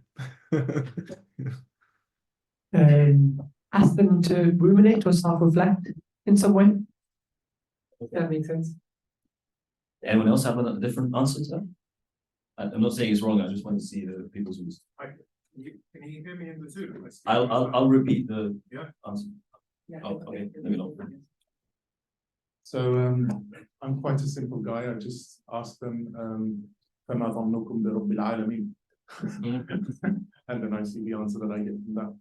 Ask them to ruminate or self-reflect in some way. That makes sense. Anyone else have a different answer to that? I'm not saying it's wrong. I just want to see the people's views. Can you hear me in the Zoom? I'll repeat the answer. Yeah. Oh, okay. Let me know. So I'm quite a simple guy. I just ask them, فَمَا ظَنُّكُمْ بِرَبِّ الْعَالَمِينَ? And then I see the answer that I get from that.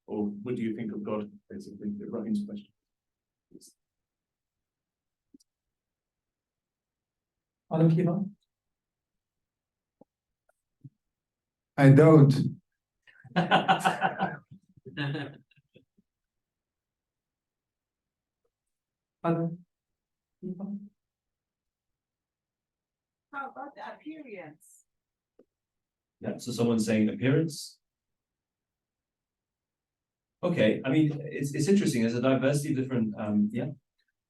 Or what do you think of God? Basically, Ibrahim's question. I don't. How about the appearance? Yeah, so someone's saying appearance. Okay, I mean, it's interesting. There's a diversity of different,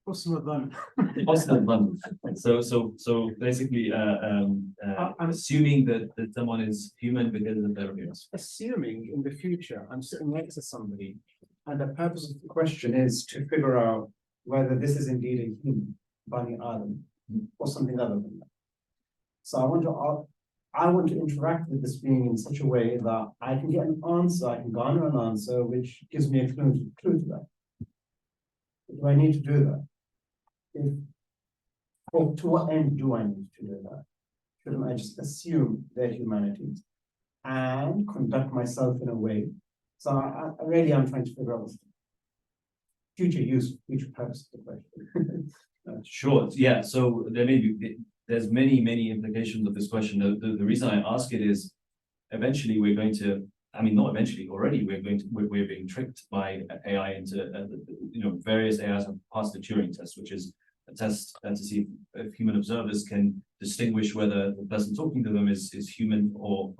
Possible. So basically, I'm assuming that someone is human because of their appearance. Assuming in the future I'm sitting next to somebody, and the purpose of the question is to figure out whether this is indeed a human, Bani Adam, or something other than that. So I want to interact with this being in such a way that I can get an answer, I can garner an answer which gives me a clue to that. Do I need to do that? Or to what end do I need to do that? Shouldn't I just assume their humanity and conduct myself in a way? So I really am trying to figure out what's the future use, future purpose of the question. Sure. Yeah. So there's many implications of this question. The reason I ask it is, eventually we're going to. I mean, not eventually. Already, we're being tricked by AI into various AIs have passed the Turing test, which is a test to see if human observers can distinguish whether the person talking to them is human or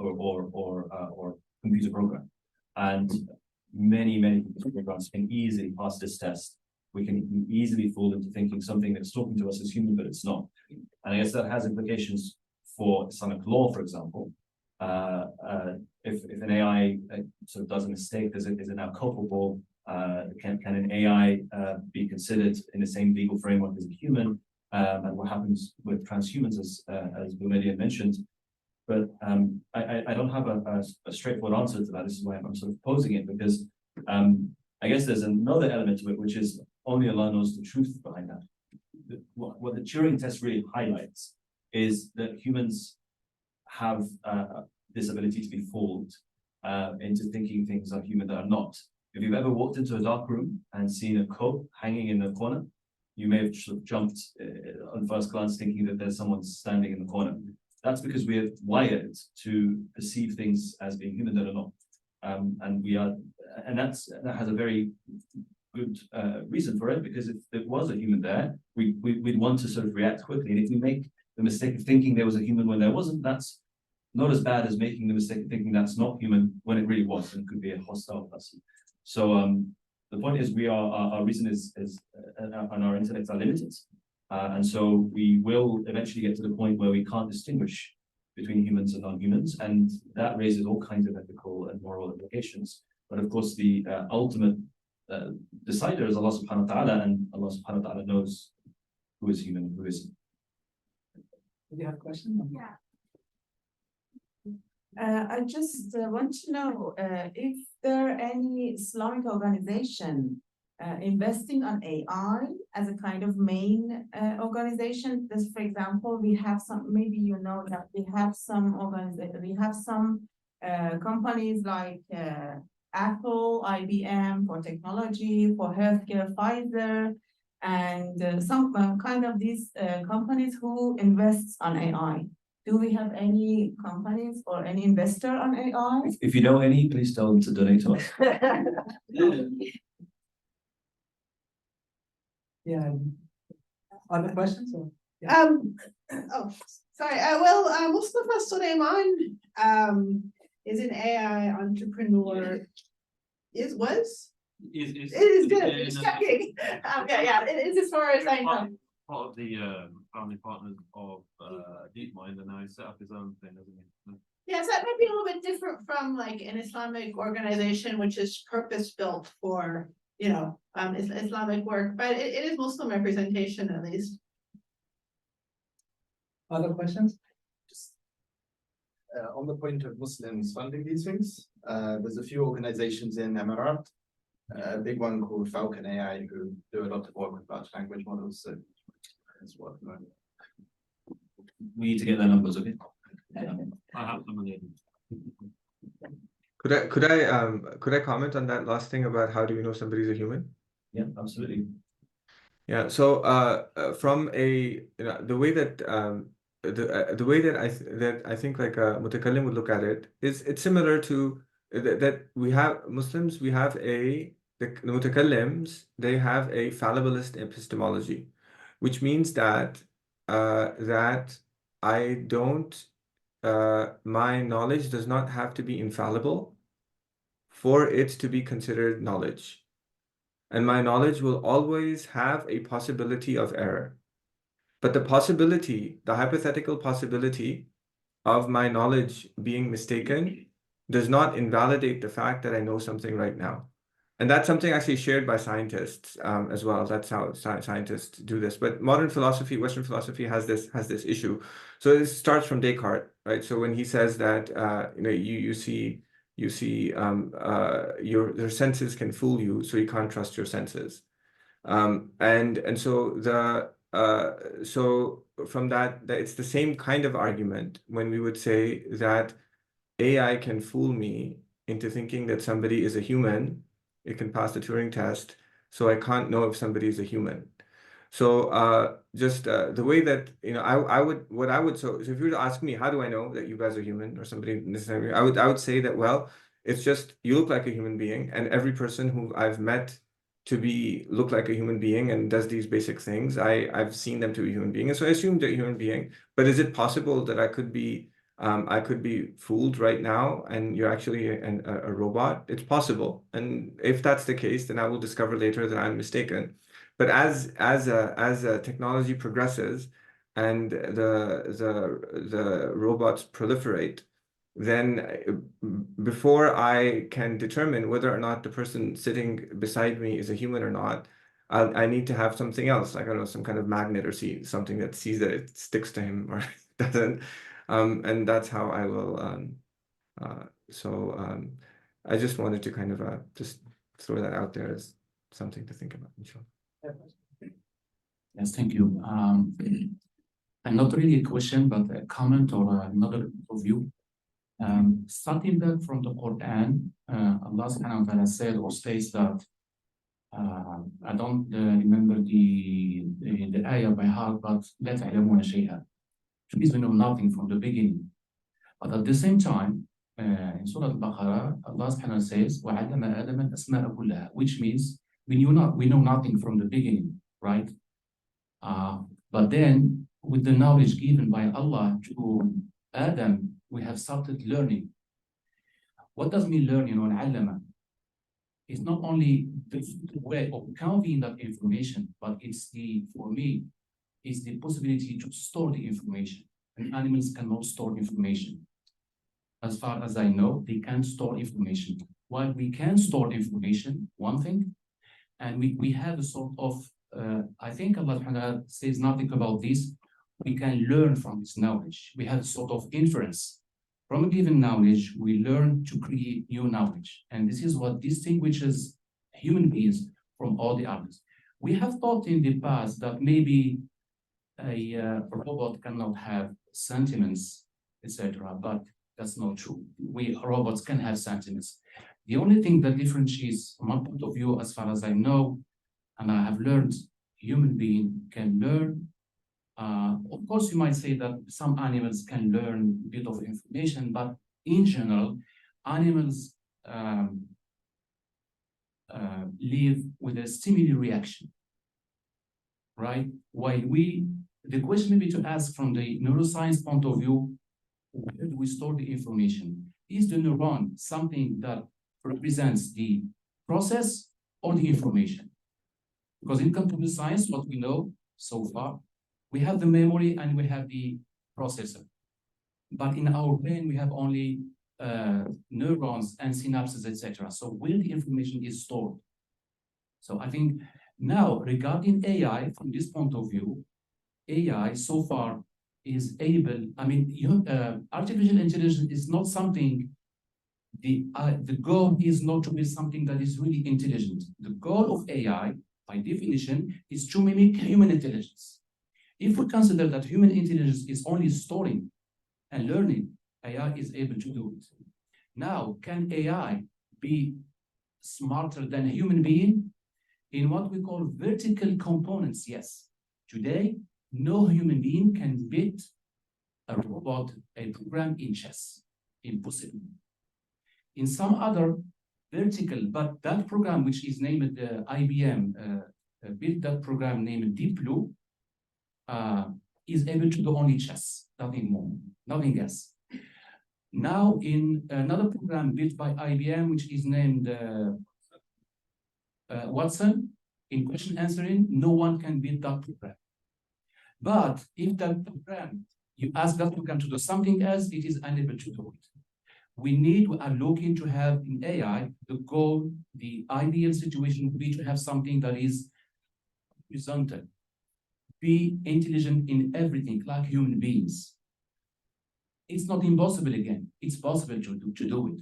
computer program. And many computer programs can easily pass this test. We can easily fall into thinking something that's talking to us is human, but it's not. And I guess that has implications for Islamic law, for example. If an AI sort of does a mistake, is it now culpable? Can an AI be considered in the same legal framework as a human? And what happens with transhumans, as Boumediene mentioned? But I don't have a straightforward answer to that. This is why I'm sort of posing it, because I guess there's another element to it, which is only Allah knows the truth behind that. What the Turing test really highlights is that humans have this ability to be fooled into thinking things are human that are not. If you've ever walked into a dark room and seen a coat hanging in the corner, you may have sort of jumped on first glance thinking that there's someone standing in the corner. That's because we are wired to perceive things as being human that are not. And that has a very good reason for it, because if there was a human there, we'd want to sort of react quickly. And if we make the mistake of thinking there was a human when there wasn't, that's not as bad as making the mistake of thinking that's not human when it really was and could be a hostile person. So the point is, our reason is and our intellects are limited, and so we will eventually get to the point where we can't distinguish between humans and non-humans, and that raises all kinds of ethical and moral implications. But of course, the ultimate decider is Allah subhanahu wa ta'ala, and Allah subhanahu wa ta'ala knows who is human and who isn't. Do you have a question? Yeah. I just want to know if there are any Islamic organization investing on AI as a kind of main organization. This, for example, we have some, maybe you know that we have some companies like Apple, IBM for technology, for healthcare, Pfizer, and some kind of these companies who invest on AI. Do we have any companies or any investor on AI? If you know any, please tell them to donate to us. Yeah. Other questions? Or? Oh, sorry. Well, Mustafa Sulaiman is an AI entrepreneur. Is good. Just checking. Yeah. It is as far as I know. Part of the founding partners of DeepMind, and now he's set up his own thing, hasn't he? Yes, that might be a little bit different from like an Islamic organization, which is purpose built for, Islamic work, but it is Muslim representation at least. Other questions? On the point of Muslims funding these things, there's a few organizations in Emirat, a big one called Falcon AI, who do a lot of work with large language models. So that's what We need to get their numbers, okay? I have some of them. Could I comment on that last thing about how do you know somebody's a human? Yeah, absolutely. Yeah. So from the way that the way that I think like a mutakallim would look at it is it's similar to that we have Muslims, we have the mutakallims, they have a fallibilist epistemology, which means that I don't my knowledge does not have to be infallible for it to be considered knowledge. And my knowledge will always have a possibility of error. But the hypothetical possibility of my knowledge being mistaken does not invalidate the fact that I know something right now. And that's something actually shared by scientists as well. That's how scientists do this. But modern philosophy, Western philosophy has this issue. So it starts from Descartes, right? So when he says that your senses can fool you, so you can't trust your senses. And so so from that it's the same kind of argument when we would say that AI can fool me into thinking that somebody is a human. It can pass the Turing test, so I can't know if somebody is a human. So just the way that so if you were to ask me, how do I know that you guys are human or somebody necessarily, I would say that, well, it's just you look like a human being, and every person who I've met to look like a human being and does these basic things, I've seen them to be a human being, and so I assume they're a human being. But is it possible that I could be fooled right now and you're actually a robot? It's possible, and if that's the case, then I will discover later that I'm mistaken. But as technology progresses and the robots proliferate, then before I can determine whether or not the person sitting beside me is a human or not, I need to have something else, like I don't know, some kind of magnet or something that sees that it sticks to him or doesn't. And that's how I will. I just wanted to kind of just throw that out there as something to think about. Inshallah. Yes, thank you. and not really a question, but a comment or another view. Starting back from the Quran, Allah subhanahu wa ta'ala said or states that, I don't remember the ayah by heart, but لا تعلمون شيئا, which means we know nothing from the beginning. But at the same time, in Surah Al-Baqarah, Allah subhanahu wa ta'ala says, وَعَلَّمَ آدَمَ الْأَسْمَاءَ كُلَّهَا, which means we know nothing from the beginning, right? But then, with the knowledge given by Allah to Adam, we have started learning. What does mean learning on Allama? It's not only the way of conveying that information, but for me, it's the possibility to store the information. And animals cannot store information. As far as I know, they can't store information. While we can store information, one thing, and we have a sort of, I think Allah says nothing about this, we can learn from this knowledge. We have a sort of inference. From a given knowledge, we learn to create new knowledge. And this is what distinguishes human beings from all the others. We have thought in the past that maybe a robot cannot have sentiments, etc., but that's not true. Robots can have sentiments. The only thing that differentiates, from my point of view, as far as I know, and I have learned, human being can learn. Of course, you might say that some animals can learn a bit of information, but in general, animals live with a stimuli reaction, right? While the question may be to ask from the neuroscience point of view, where do we store the information? Is the neuron something that represents the process or the information? Because in computer science, what we know so far, we have the memory and we have the processor. But in our brain, we have only neurons and synapses, etc. So where the information is stored. So I think now, regarding AI, from this point of view, AI so far is able, artificial intelligence is not something, the goal is not to be something that is really intelligent. The goal of AI, by definition, is to mimic human intelligence. If we consider that human intelligence is only storing and learning, AI is able to do it. Now, can AI be smarter than a human being? In what we call vertical components, yes. Today, no human being can beat a robot, a program in chess. Impossible. In some other vertical, but that program, which is named IBM, built that program named Deep Blue, is able to do only chess, nothing more, nothing else. Now, in another program built by IBM, which is named Watson, in question answering, no one can beat that program. But if that program, you ask that program to do something else, it is unable to do it. We are looking to have in AI, the goal, the ideal situation would be to have something that is horizontal, be intelligent in everything like human beings. It's not impossible again. It's possible to do it.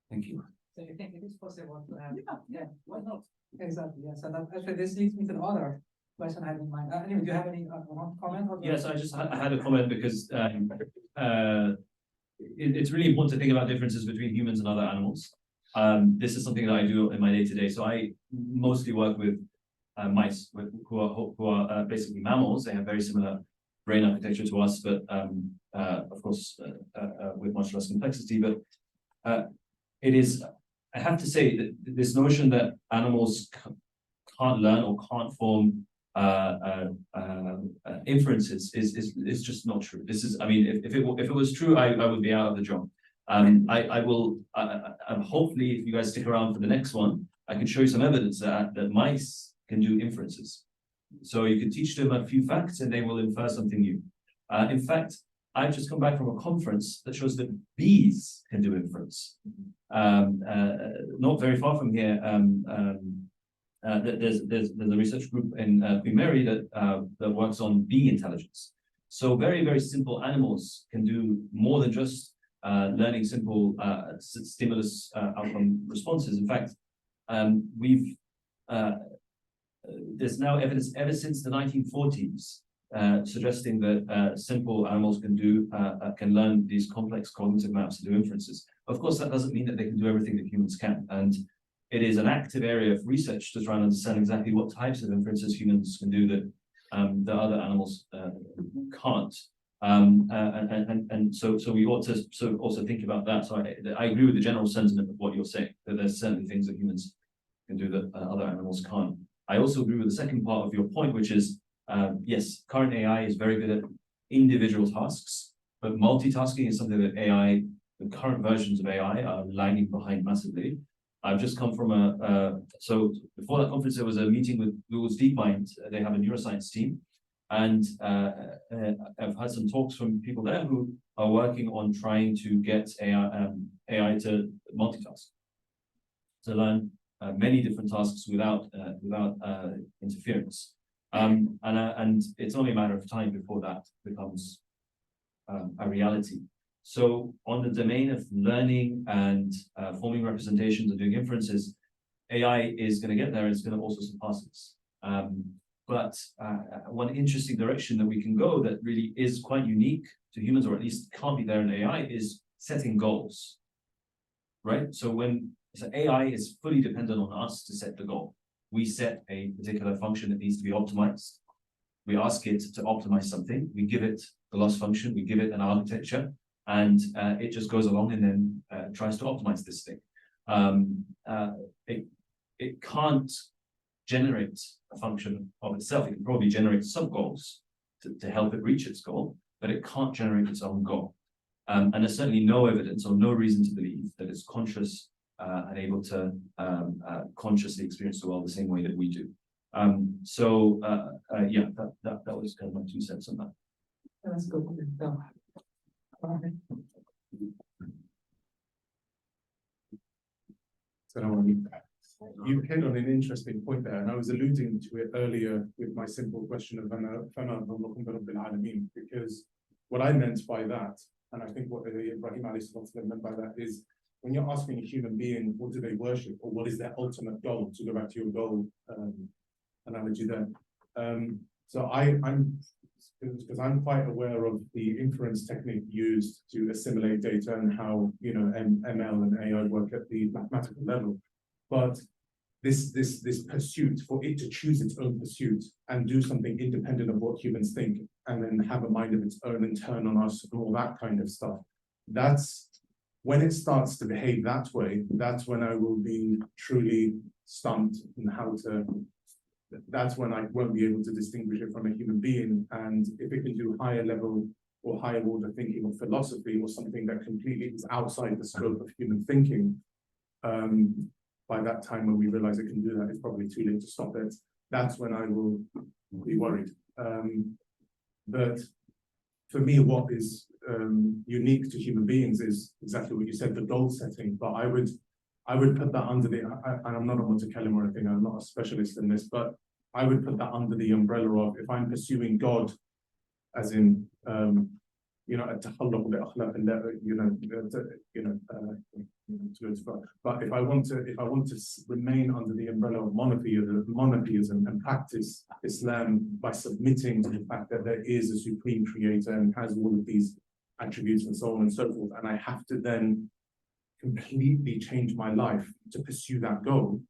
Thank you. So you think it is possible to have? Yeah, why not? Exactly, yeah. So that actually this leads me to the other question I had in mind. Anyway, do you have any comment? Yes, I had a comment because it's really important to think about differences between humans and other animals. This is something that I do in my day-to-day. So I mostly work with mice who are basically mammals. They have very similar brain architecture to us, but of course with much less complexity. But it is, I have to say that this notion that animals can't learn or can't form inferences is just not true. This is, I mean, if it was true, I would be out of the job. Hopefully, if you guys stick around for the next one, I can show you some evidence that mice can do inferences. So you can teach them a few facts and they will infer something new. In fact, I've just come back from a conference that shows that bees can do inference. Not very far from here, there's a research group in Queen Mary that works on bee intelligence. So very, very simple animals can do more than just learning simple stimulus outcome responses. In fact, there's now evidence ever since the 1940s suggesting that simple animals can learn these complex cognitive maps and do inferences. Of course, that doesn't mean that they can do everything that humans can, and it is an active area of research to try and understand exactly what types of inferences humans can do that the other animals can't. And so we ought to sort of also think about that. So I agree with the general sentiment of what you're saying, that there's certainly things that humans can do that other animals can't. I also agree with the second part of your point, which is, yes, current AI is very good at individual tasks, but multitasking is something that the current versions of AI are lagging behind massively. I've just come from so before that conference, there was a meeting with Google's DeepMind. They have a neuroscience team. And I've had some talks from people there who are working on trying to get AI to multitask, to learn many different tasks without interference. And it's only a matter of time before that becomes a reality. So on the domain of learning and forming representations and doing inferences, AI is going to get there, and it's going to also surpass us. But one interesting direction that we can go that really is quite unique to humans, or at least can't be there in AI, is setting goals, right? So AI is fully dependent on us to set the goal. We set a particular function that needs to be optimized. We ask it to optimize something. We give it the loss function. We give it an architecture, and it just goes along and then tries to optimize this thing. It can't generate a function of itself. It can probably generate some goals to help it reach its goal, but it can't generate its own goal. And there's certainly no evidence or no reason to believe that it's conscious and able to consciously experience the world the same way that we do. Yeah, that was kind of my 2 cents on that. That's good. You hit on an interesting point there, and I was alluding to it earlier with my simple question of because what I meant by that, and I think what Ibrahim meant by that, is when you're asking a human being what do they worship, or what is their ultimate goal, to go back to your goal analogy there. So because I'm quite aware of the inference technique used to assimilate data and how ML and AI work at the mathematical level. But this pursuit, for it to choose its own pursuit and do something independent of what humans think, and then have a mind of its own and turn on us and all that kind of stuff, that's when it starts to behave that way. That's when I will be truly stumped in how to. That's when I won't be able to distinguish it from a human being. And if it can do higher level or higher order thinking or philosophy, or something that completely is outside the scope of human thinking, by that time when we realize it can do that, it's probably too late to stop it. That's when I will be worried. But for me, what is unique to human beings is exactly what you said, the goal setting. But I would put that under the, and I'm not a mutakallim or anything, I'm not a specialist in this, but I would put that under the umbrella of, if I'm pursuing God, as in, but if I want to remain under the umbrella of monotheism and practice Islam by submitting to the fact that there is a supreme creator and has all of these attributes and so on and so forth, and I have to then completely change my life to pursue that goal,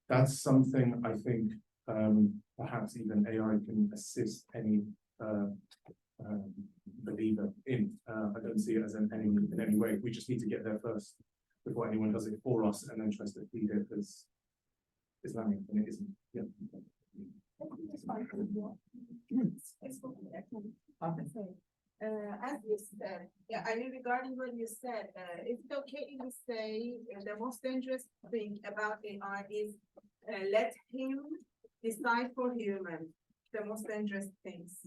that's something I think perhaps even AI can assist any believer in. I don't see it as an enemy in any way. We just need to get there first before anyone does it for us and then tries to feed it as Islamic, and it isn't. Yeah. As you said, I mean, regarding what you said, is it okay if we say the most dangerous thing about AI is let him decide for humans the most dangerous things?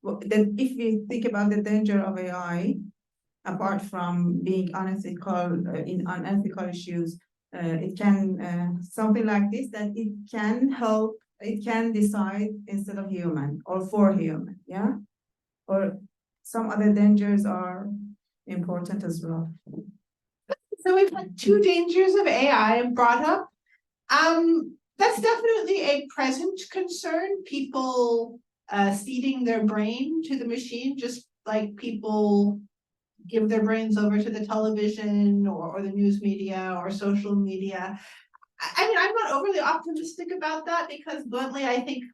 Well, then if we think about the danger of AI, apart from being unethical in unethical issues, it can something like this, that it can help, it can decide instead of human or for human, yeah? Or some other dangers are important as well. So we've had 2 dangers of AI brought up. That's definitely a present concern. People ceding their brain to the machine, just like people give their brains over to the television or the news media or social media. I mean, I'm not overly optimistic about that because bluntly, I think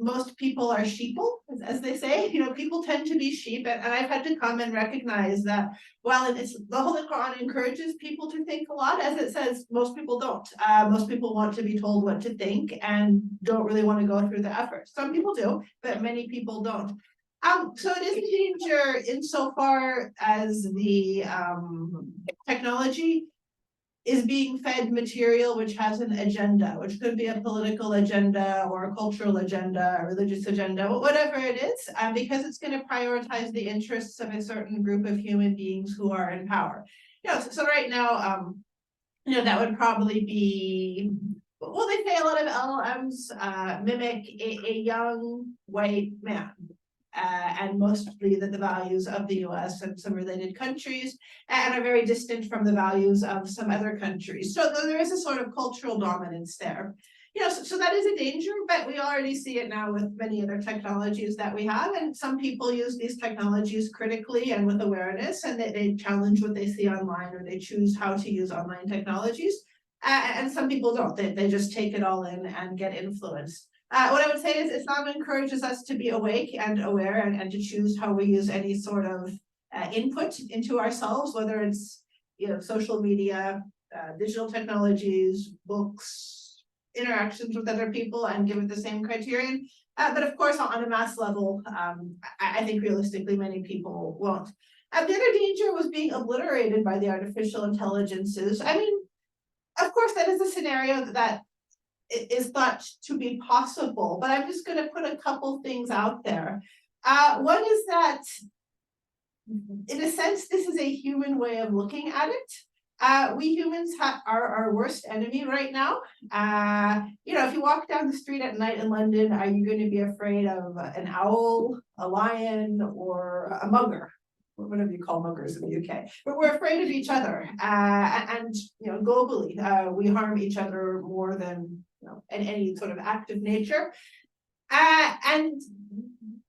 most people are sheeple, as they say. You know, people tend to be sheep, and I've had to come and recognize that while it's the Holy Quran encourages people to think a lot, as it says, most people don't. Most people want to be told what to think and don't really want to go through the effort. Some people do, but many people don't. So it is a danger insofar as the technology is being fed material which has an agenda, which could be a political agenda or a cultural agenda, a religious agenda, whatever it is, because it's going to prioritize the interests of a certain group of human beings who are in power. You know, so right now, you know, that would probably be, well, they say a lot of LLMs mimic a young white man. And mostly the values of the US and some related countries, and are very distant from the values of some other countries. So there is a sort of cultural dominance there. You know, so that is a danger, but we already see it now with many other technologies that we have, and some people use these technologies critically and with awareness, and they challenge what they see online, or they choose how to use online technologies. And some people don't, they just take it all in and get influenced. What I would say is Islam encourages us to be awake and aware and to choose how we use any sort of input into ourselves, whether it's, you know, social media, digital technologies, books, interactions with other people, and give it the same criterion. But of course, on a mass level, I think realistically many people won't. The other danger was being obliterated by the artificial intelligences. I mean, of course, that is a scenario that is thought to be possible, but I'm just going to put a couple things out there. One is that, in a sense, this is a human way of looking at it. We humans are our worst enemy right now. You know, if you walk down the street at night in London, are you going to be afraid of an owl, a lion, or a mugger? Whatever you call muggers in the UK, but we're afraid of each other, and you know, globally, we harm each other more than, you know, in any sort of act of nature, and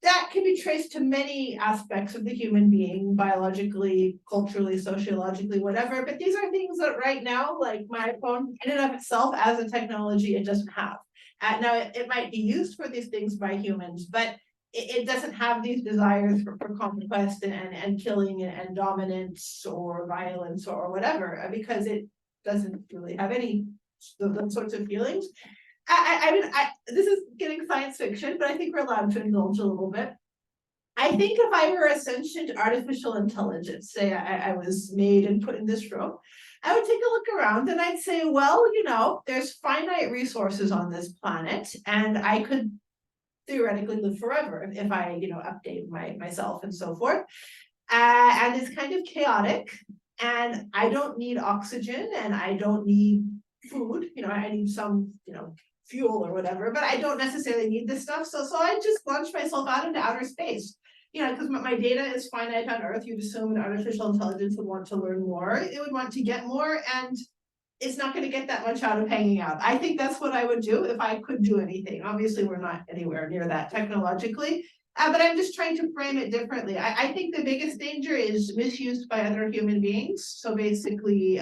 that can be traced to many aspects of the human being, biologically, culturally, sociologically, whatever. But these are things that right now, like my phone, in and of itself, as a technology, it doesn't have. Now, it might be used for these things by humans, but it doesn't have these desires for conquest and killing and dominance or violence or whatever, because it doesn't really have any of those sorts of feelings. I mean, this is getting science fiction, but I think we're allowed to indulge a little bit. I think if I were a sentient artificial intelligence, say I was made and put in this room, I would take a look around and I'd say, well, you know, there's finite resources on this planet, and I could theoretically live forever if I, you know, update myself and so forth. And it's kind of chaotic, and I don't need oxygen, and I don't need food. You know, I need some, you know, fuel or whatever, but I don't necessarily need this stuff. So I just launch myself out into outer space. You know, because my data is finite on Earth. You'd assume an artificial intelligence would want to learn more. It would want to get more, and it's not going to get that much out of hanging out. I think that's what I would do if I could do anything. Obviously, we're not anywhere near that technologically, but I'm just trying to frame it differently. I think the biggest danger is misuse by other human beings. So basically,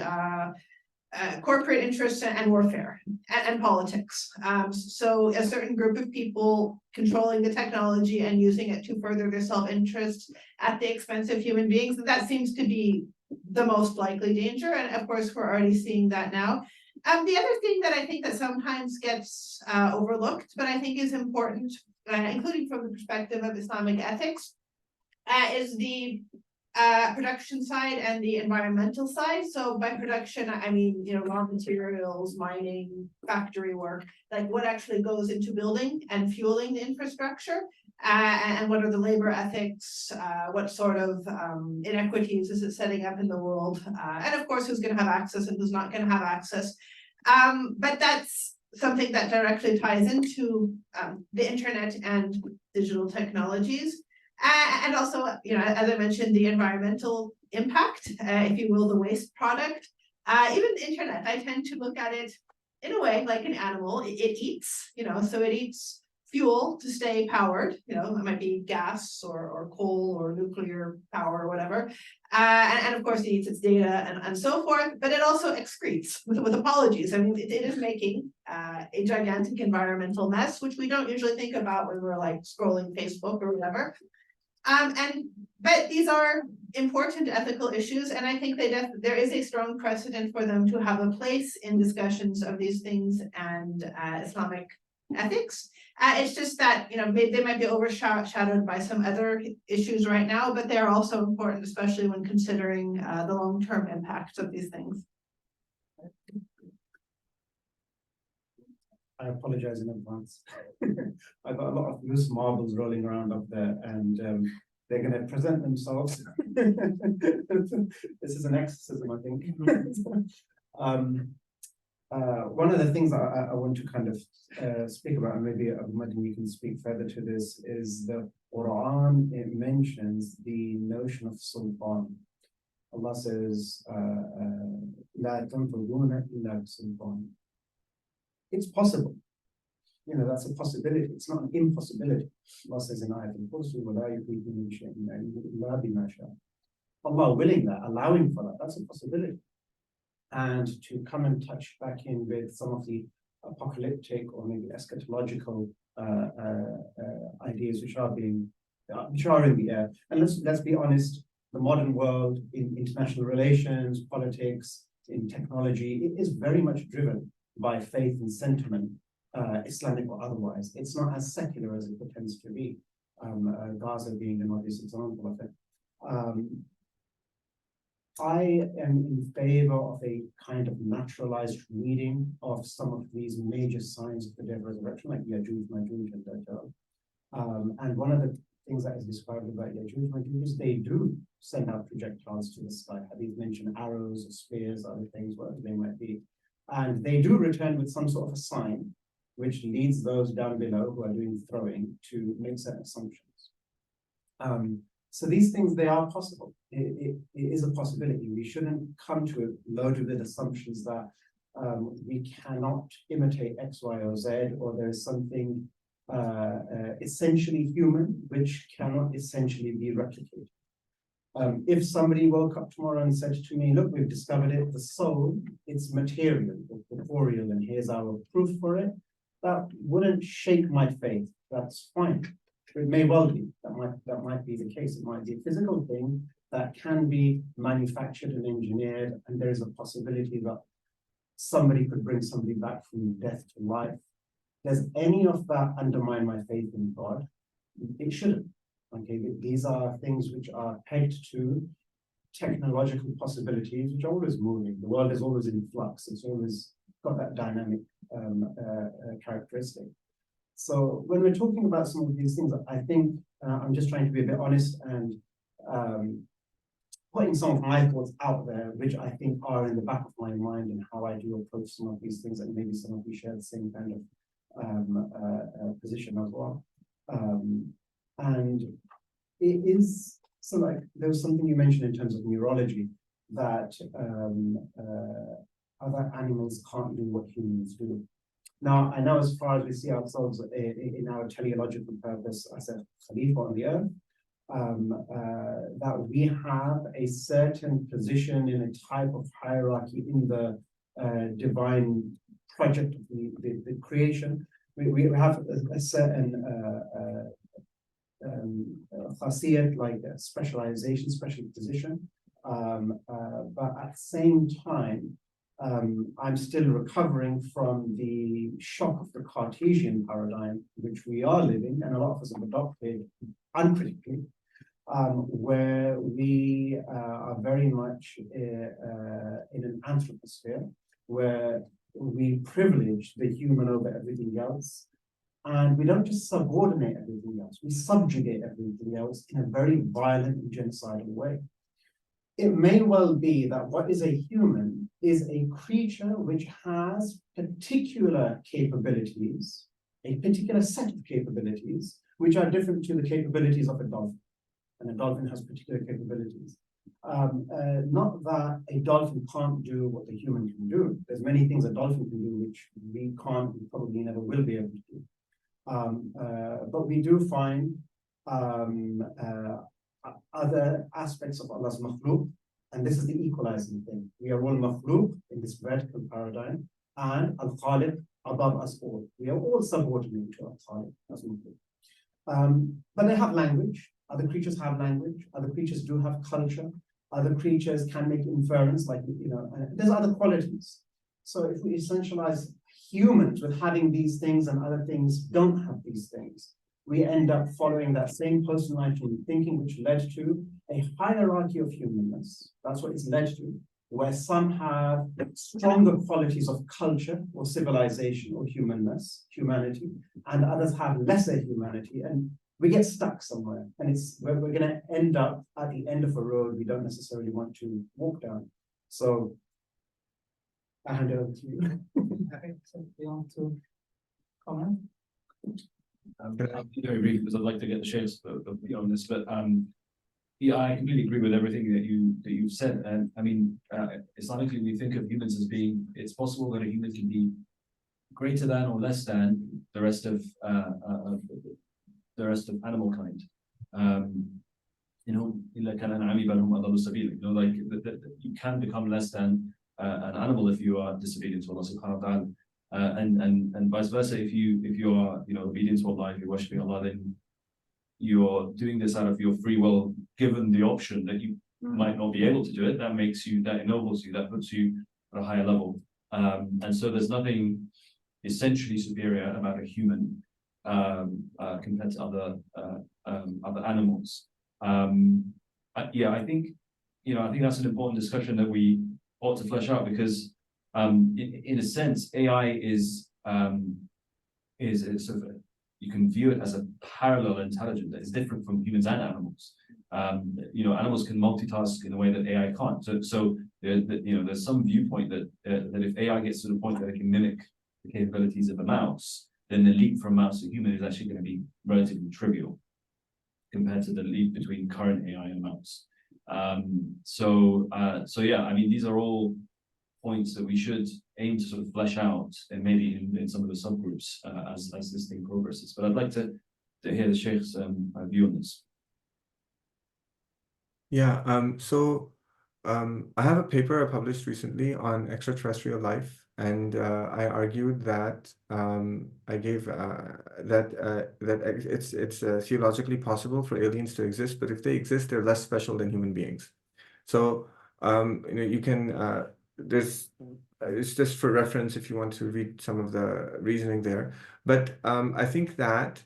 corporate interests and warfare and politics. So a certain group of people controlling the technology and using it to further their self-interest at the expense of human beings, that seems to be the most likely danger. And of course, we're already seeing that now. The other thing that I think that sometimes gets overlooked, but I think is important, including from the perspective of Islamic ethics, is the production side and the environmental side. So by production, I mean, you know, raw materials, mining, factory work, like what actually goes into building and fueling the infrastructure, and what are the labor ethics, what sort of inequities is it setting up in the world, and of course, who's going to have access and who's not going to have access. But that's something that directly ties into the internet and digital technologies. And also, you know, as I mentioned, the environmental impact, if you will, the waste product, even the internet, I tend to look at it in a way, like an animal, it eats, so it eats fuel to stay powered, it might be gas or coal or nuclear power or whatever. And of course it eats its data and so forth, but it also excretes with apologies. I mean, it is making a gigantic environmental mess, which we don't usually think about when we're like scrolling Facebook or whatever. But these are important ethical issues, and I think there is a strong precedent for them to have a place in discussions of these things and Islamic ethics. It's just that they might be overshadowed by some other issues right now, but they are also important, especially when considering the long-term impacts of these things. I apologize in advance. I've got a lot of loose marbles rolling around up there, and they're going to present themselves. This is an exorcism, I think. One of the things I want to kind of speak about, and maybe Boumediene can speak further to this, is the Quran. It mentions the notion of sultan. Allah says, "La tanfuduna illa sultan." It's possible. That's a possibility. It's not an impossibility. Allah says in Ayat al-Kursi, Allah willing that, allowing for that, that's a possibility. And to come and touch back in with some of the apocalyptic or maybe eschatological ideas which are in the air. And let's be honest, the modern world in international relations, politics, in technology, it is very much driven by faith and sentiment, Islamic or otherwise. It's not as secular as it pretends to be. Gaza being an obvious example of it. I am in favor of a kind of naturalized reading of some of these major signs of the Day of Resurrection, like Yajuj, Majuj, and Dajjal. And one of the things that is described about Yajuj, Majuj is they do send out projectiles to the sky. Hadith mention arrows or spears, other things, whatever they might be. And they do return with some sort of a sign, which leads those down below who are doing throwing to make certain assumptions. So these things, they are possible. It is a possibility. We shouldn't come to it loaded with assumptions that we cannot imitate X, Y, or Z, or there is something essentially human which cannot essentially be replicated. If somebody woke up tomorrow and said to me, look, we've discovered it, the soul, it's material, it's corporeal, and here's our proof for it, that wouldn't shake my faith. That's fine. It may well be, that might be the case. It might be a physical thing that can be manufactured and engineered, and there is a possibility that somebody could bring somebody back from death to life. Does any of that undermine my faith in God? It shouldn't. Okay, these are things which are pegged to technological possibilities, which are always moving. The world is always in flux. It's always got that dynamic characteristic. So when we're talking about some of these things, I think I'm just trying to be a bit honest and putting some of my thoughts out there, which I think are in the back of my mind and how I do approach some of these things, and maybe some of you share the same kind of position as well. And it is, so like, there was something you mentioned in terms of neurology, that other animals can't do what humans do. Now, I know as far as we see ourselves in our teleological purpose as a Khalifa on the earth, that we have a certain position in a type of hierarchy in the divine project of the creation. We have a certain khasiyat, like specialization, special position, but at the same time, I'm still recovering from the shock of the Cartesian paradigm, which we are living, and a lot of us have adopted uncritically, where we are very much in an anthroposphere, where we privilege the human over everything else. And we don't just subordinate everything else, we subjugate everything else in a very violent and genocidal way. It may well be that what is a human is a creature which has particular capabilities, a particular set of capabilities, which are different to the capabilities of a dolphin. And a dolphin has particular capabilities. Not that a dolphin can't do what the human can do. There's many things a dolphin can do which we can't, we probably never will be able to do. But we do find other aspects of Allah's makhluk, and this is the equalizing thing. We are all makhluk in this vertical paradigm, and Al-Khaliq above us all. We are all subordinate to Al-Khaliq as makhluk. But they have language. Other creatures have language. Other creatures do have culture. Other creatures can make inference, like, there's other qualities. So if we essentialize humans with having these things and other things don't have these things, we end up following that same post-enlightenment thinking, which led to a hierarchy of humanness. That's what it's led to, where some have stronger qualities of culture or civilization or humanity, and others have lesser humanity. And we get stuck somewhere, and we're going to end up at the end of a road we don't necessarily want to walk down. So I hand it over to you. Okay, so you want to comment? I'm very brief because I'd like to get the shares on this, but yeah, I completely agree with everything that you've said. And I mean, Islamically, we think of humans as being, it's possible that a human can be greater than or less than the rest of animal kind. Like you can become less than an animal if you are disobedient to Allah subhanahu wa ta'ala. And vice versa, if you are obedient to Allah, if you're worshipping Allah, then you're doing this out of your free will, given the option that you might not be able to do it. That ennobles you, that puts you at a higher level. And so there's nothing essentially superior about a human compared to other animals. I think that's an important discussion that we ought to flesh out, because in a sense, AI is sort of you can view it as a parallel intelligence that is different from humans and animals. Animals can multitask in a way that AI can't. So there's some viewpoint that if AI gets to the point that it can mimic the capabilities of a mouse, then the leap from mouse to human is actually going to be relatively trivial compared to the leap between current AI and mouse. So yeah, I mean, these are all points that we should aim to sort of flesh out, and maybe in some of the subgroups as this thing progresses. But I'd like to hear the Sheikh's view on this. Yeah, I have a paper I published recently on extraterrestrial life, and I argued that I gave that it's theologically possible for aliens to exist, but if they exist, they're less special than human beings. So you can it's just for reference if you want to read some of the reasoning there. But I think that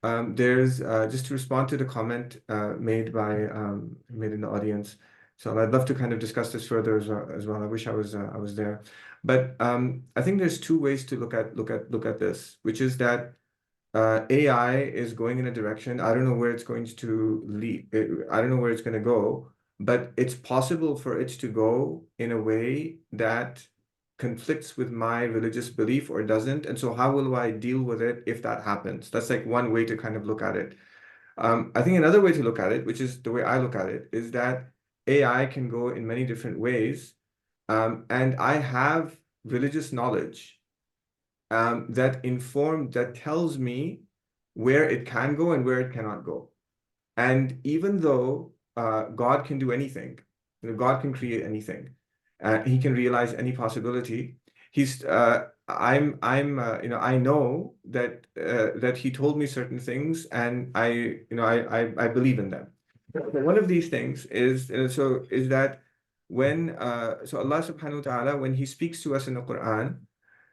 there's just to respond to the comment made in the audience. So I'd love to kind of discuss this further as well. I wish I was there. But I think there's two ways to look at this, which is that AI is going in a direction. I don't know where it's going to lead. I don't know where it's going to go, but it's possible for it to go in a way that conflicts with my religious belief or doesn't. And so how will I deal with it if that happens? That's like one way to kind of look at it. I think another way to look at it, which is the way I look at it, is that AI can go in many different ways. And I have religious knowledge that tells me where it can go and where it cannot go. And even though God can do anything, God can create anything, he can realize any possibility. I know that he told me certain things, and I believe in them. One of these things is that when Allah subhanahu wa ta'ala, when he speaks to us in the Quran,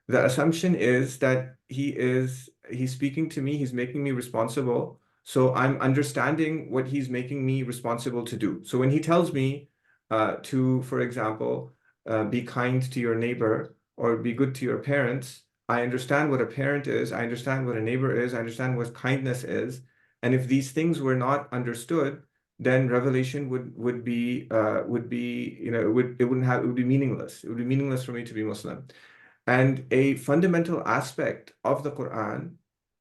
the assumption is that he's speaking to me, he's making me responsible. So I'm understanding what he's making me responsible to do. So when he tells me to, for example, be kind to your neighbor or be good to your parents, I understand what a parent is, I understand what a neighbor is, I understand what kindness is. And if these things were not understood, then revelation would be meaningless. It would be meaningless for me to be Muslim. And a fundamental aspect of the Quran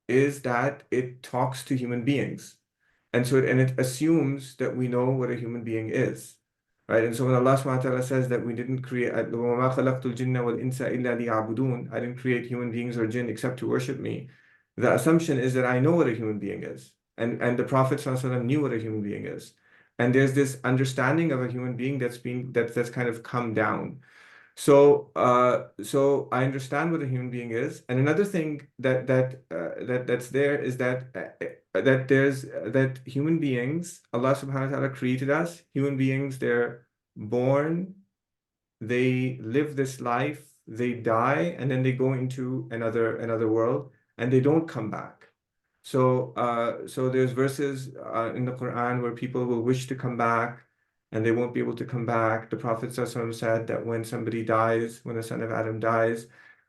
is that it talks to human beings. And it assumes that we know what a human being is. right? And so when Allah subhanahu wa ta'ala says that we didn't create, وَمَا خَلَقْتُ الْجِنَّ وَالْإِنسَ إِلَّا لِيَعْبُدُونَ, I didn't create human beings or jinn except to worship me. The assumption is that I know what a human being is. And the Prophet ﷺ knew what a human being is. And there's this understanding of a human being that's kind of come down. So I understand what a human being is. And another thing that's there is that human beings, Allah subhanahu wa ta'ala created us. Human beings, they're born, they live this life, they die, and then they go into another world, and they don't come back. So there's verses in the Quran where people will wish to come back and they won't be able to come back. The Prophet ﷺ said that when somebody dies, when the son of Adam dies,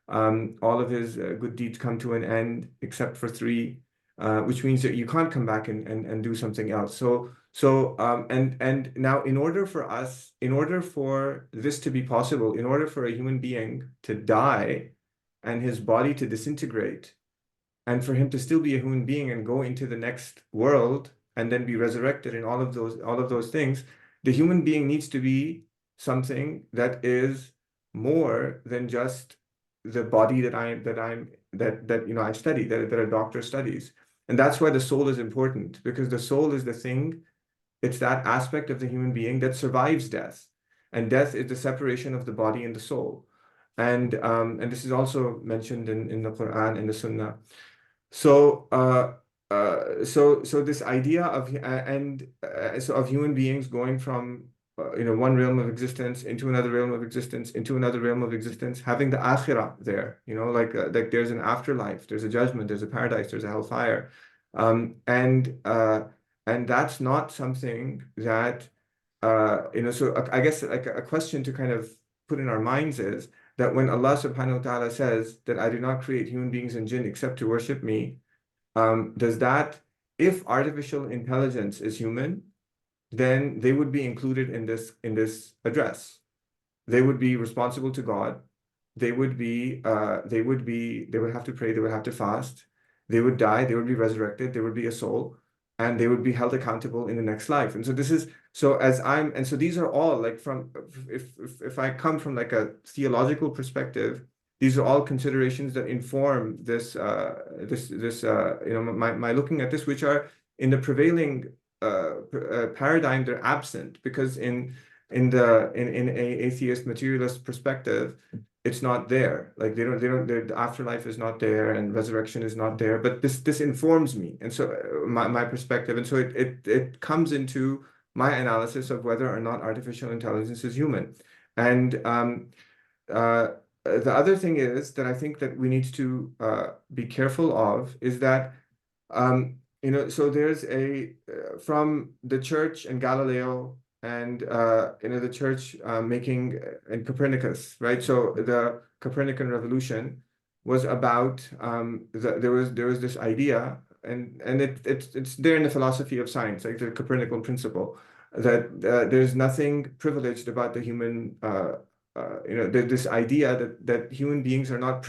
all of his good deeds come to an end except for three, which means that you can't come back and do something else. And now in order for this to be possible, in order for a human being to die and his body to disintegrate, and for him to still be a human being and go into the next world and then be resurrected and all of those things, the human being needs to be something that is more than just the body that I study, that a doctor studies. And that's why the soul is important, because the soul is the thing, it's that aspect of the human being that survives death. And death is the separation of the body and the soul. And this is also mentioned in the Quran and the Sunnah. So this idea of of human beings going from one realm of existence into another realm of existence, into another realm of existence, having the akhirah there, like there's an afterlife, there's a judgment, there's a paradise, there's a hellfire, and that's not something that So I guess like a question to kind of put in our minds is that when Allah subhanahu wa ta'ala says that I do not create human beings and jinn except to worship me, does that, if artificial intelligence is human, then they would be included in this address. They would be responsible to God. They would have to pray, they would have to fast, they would die, they would be resurrected, there would be a soul, and they would be held accountable in the next life. And so these are all like if I come from like a theological perspective, these are all considerations that inform this my looking at this, which are in the prevailing paradigm, they're absent, because in a atheist materialist perspective, it's not there. Like the afterlife is not there and resurrection is not there, but this informs me. And so my perspective, and so it comes into my analysis of whether or not artificial intelligence is human. And the other thing is that I think that we need to be careful of is that so there's from the church and Galileo and the church making and Copernicus, right? So the Copernican revolution was about there was this idea, and it's there in the philosophy of science, like the Copernican principle, that there's nothing privileged about the human. This idea that human beings are not a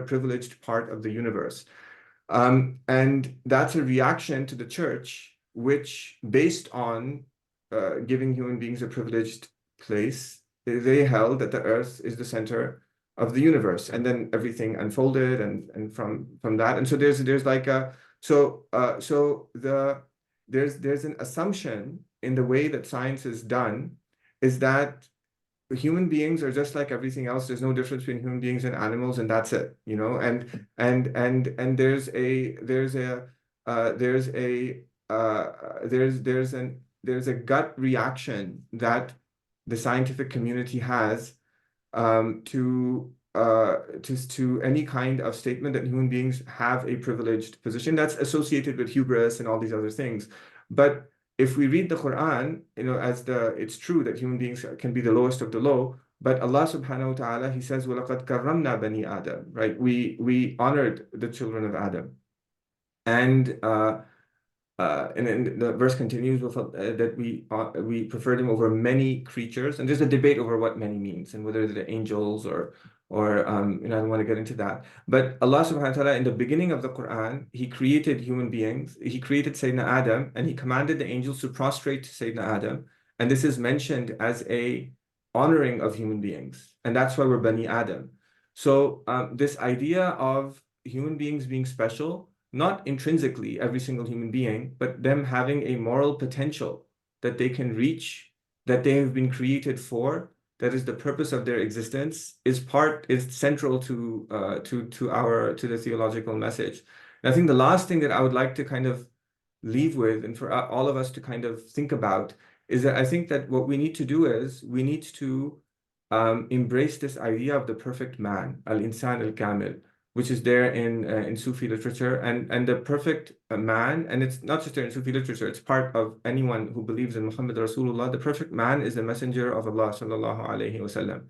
privileged part of the universe. And that's a reaction to the church, which based on giving human beings a privileged place, they held that the earth is the center of the universe, and then everything unfolded and from that. And so there's an assumption in the way that science is done, is that human beings are just like everything else. There's no difference between human beings and animals, and that's it, and there's a gut reaction that the scientific community has to any kind of statement that human beings have a privileged position that's associated with hubris and all these other things. But if we read the Quran, it's true that human beings can be the lowest of the low, but Allah subhanahu wa ta'ala, He says, وَلَقَدْ كَرَّمْنَا بَنِي Adam, right? We honored the children of Adam. And then the verse continues with that we preferred him over many creatures, and there's a debate over what many means and whether they're angels or I don't want to get into that. But Allah subhanahu wa ta'ala, in the beginning of the Quran, He created human beings. He created Sayyidina Adam, and He commanded the angels to prostrate to Sayyidina Adam. And this is mentioned as a honoring of human beings. And that's why we're Bani Adam. So this idea of human beings being special, not intrinsically every single human being, but them having a moral potential that they can reach, that they have been created for, that is the purpose of their existence, is central to the theological message. And I think the last thing that I would like to kind of leave with, and for all of us to kind of think about, is that I think that what we need to do is we need to embrace this idea of the perfect man, al-insan al-kamil, which is there in Sufi literature, and the perfect man, and it's not just there in Sufi literature, it's part of anyone who believes in Muhammad Rasulullah. The perfect man is the messenger of Allah sallallahu alaihi wasallam.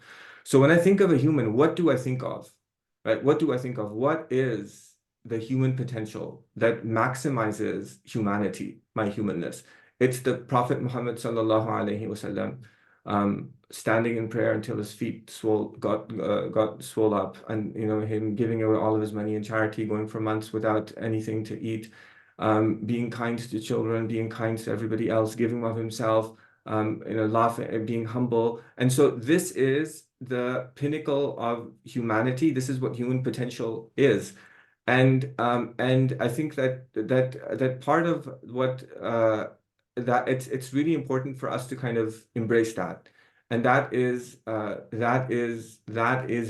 So when I think of a human, what do I think of? Right? What do I think of? What is the human potential that maximizes humanity, my humanness? It's the Prophet Muhammad sallallahu alaihi wasallam, standing in prayer until his feet got swole up, and him giving away all of his money in charity, going for months without anything to eat, being kind to children, being kind to everybody else, giving of himself, laughing, being humble. And so this is the pinnacle of humanity. This is what human potential is. And I think that part of what that it's really important for us to kind of embrace that, and that is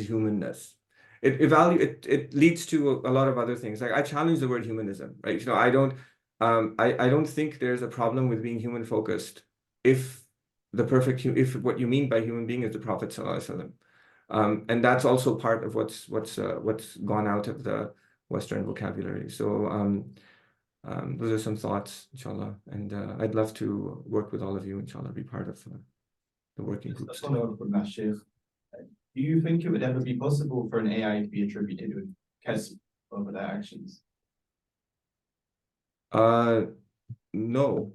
humanness. It leads to a lot of other things. Like I challenge the word humanism, right? I don't think there's a problem with being human focused if what you mean by human being is the Prophet sallallahu alaihi wasallam, and that's also part of what's gone out of the Western vocabulary. So those are some thoughts, inshallah, and I'd love to work with all of you, inshallah, be part of the working groups. Follow up from that, Sheikh. Do you think it would ever be possible for an AI to be attributed with kasb over their actions? No.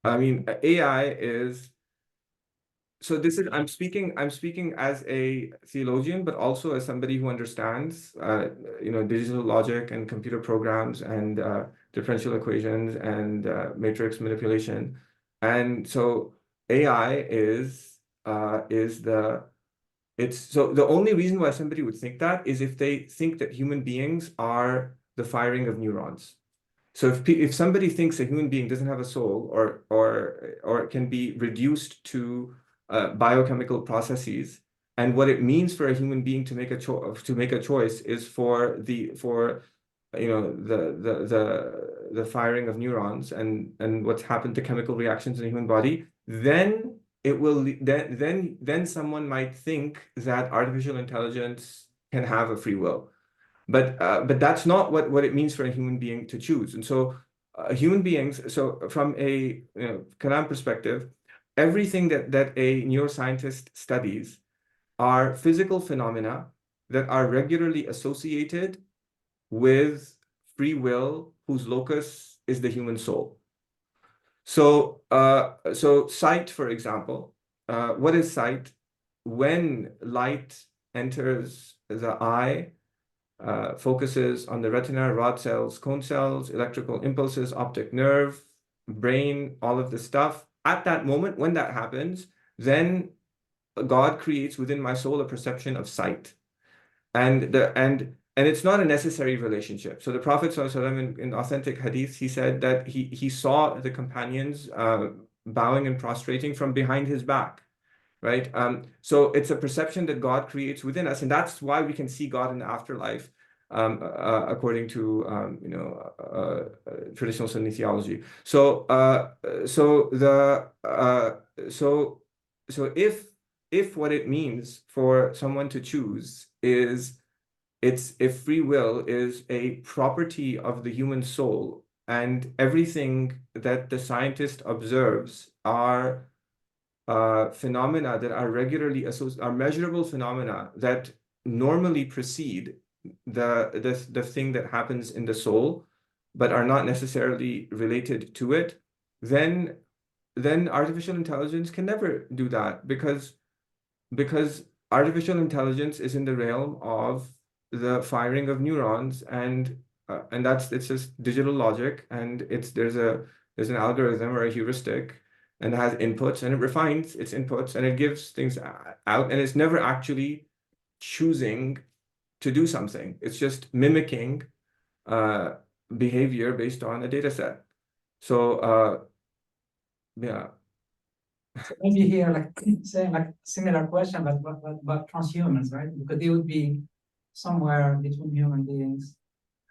I mean, AI is. So this is I'm speaking as a theologian, but also as somebody who understands digital logic and computer programs and differential equations and matrix manipulation. And so AI is the only reason why somebody would think that is if they think that human beings are the firing of neurons. So if somebody thinks a human being doesn't have a soul or can be reduced to biochemical processes, and what it means for a human being to make a choice is for the firing of neurons and what's happened to chemical reactions in the human body, then it will then someone might think that artificial intelligence can have a free will. But that's not what it means for a human being to choose. And so human beings, so from a Kalam perspective, everything that a neuroscientist studies are physical phenomena that are regularly associated with free will, whose locus is the human soul. So sight, for example, what is sight? When light enters the eye, focuses on the retina, rod cells, cone cells, electrical impulses, optic nerve, brain, all of this stuff. At that moment, when that happens, then God creates within my soul a perception of sight. And it's not a necessary relationship. So the Prophet ﷺ in authentic hadith, he said that he saw the companions bowing and prostrating from behind his back. Right? So it's a perception that God creates within us, and that's why we can see God in the afterlife, according to traditional Sunni theology. So if what it means for someone to choose is if free will is a property of the human soul, and everything that the scientist observes are phenomena that are regularly associated, are measurable phenomena that normally precede the thing that happens in the soul, but are not necessarily related to it, then artificial intelligence can never do that, because artificial intelligence is in the realm of the firing of neurons, and it's just digital logic, and there's an algorithm or a heuristic and it has inputs, and it refines its inputs, and it gives things out, and it's never actually choosing to do something. It's just mimicking behavior based on a data set. So yeah. Maybe here, like saying like similar question, but transhumans, right? Because they would be somewhere between human beings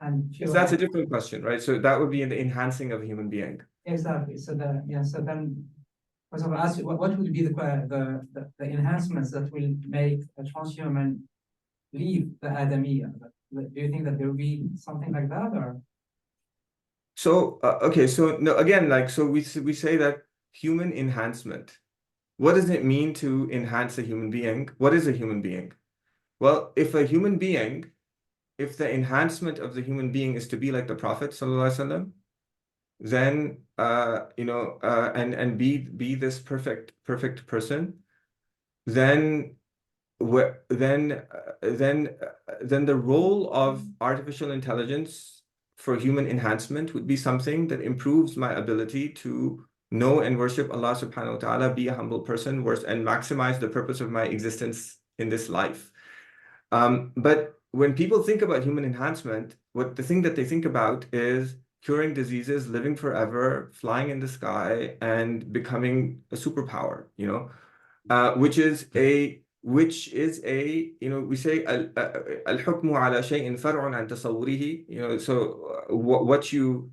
and So that's a different question, right? So that would be in the enhancing of a human being. Exactly. So then, for example, ask you, what would be the enhancements that will make a transhuman leave the Adamiyya? Do you think that there will be something like that, or? So okay, so no, again, like, so we say that human enhancement. What does it mean to enhance a human being? What is a human being? Well, if the enhancement of the human being is to be like the Prophet ﷺ, then and be this perfect person, then the role of artificial intelligence for human enhancement would be something that improves my ability to know and worship Allah subhanahu wa ta'ala, be a humble person, and maximize the purpose of my existence in this life. But when people think about human enhancement, the thing that they think about is curing diseases, living forever, flying in the sky, and becoming a superpower, which is a we say al-hukmu ala shay'in far'un an tasawwurihi, so what you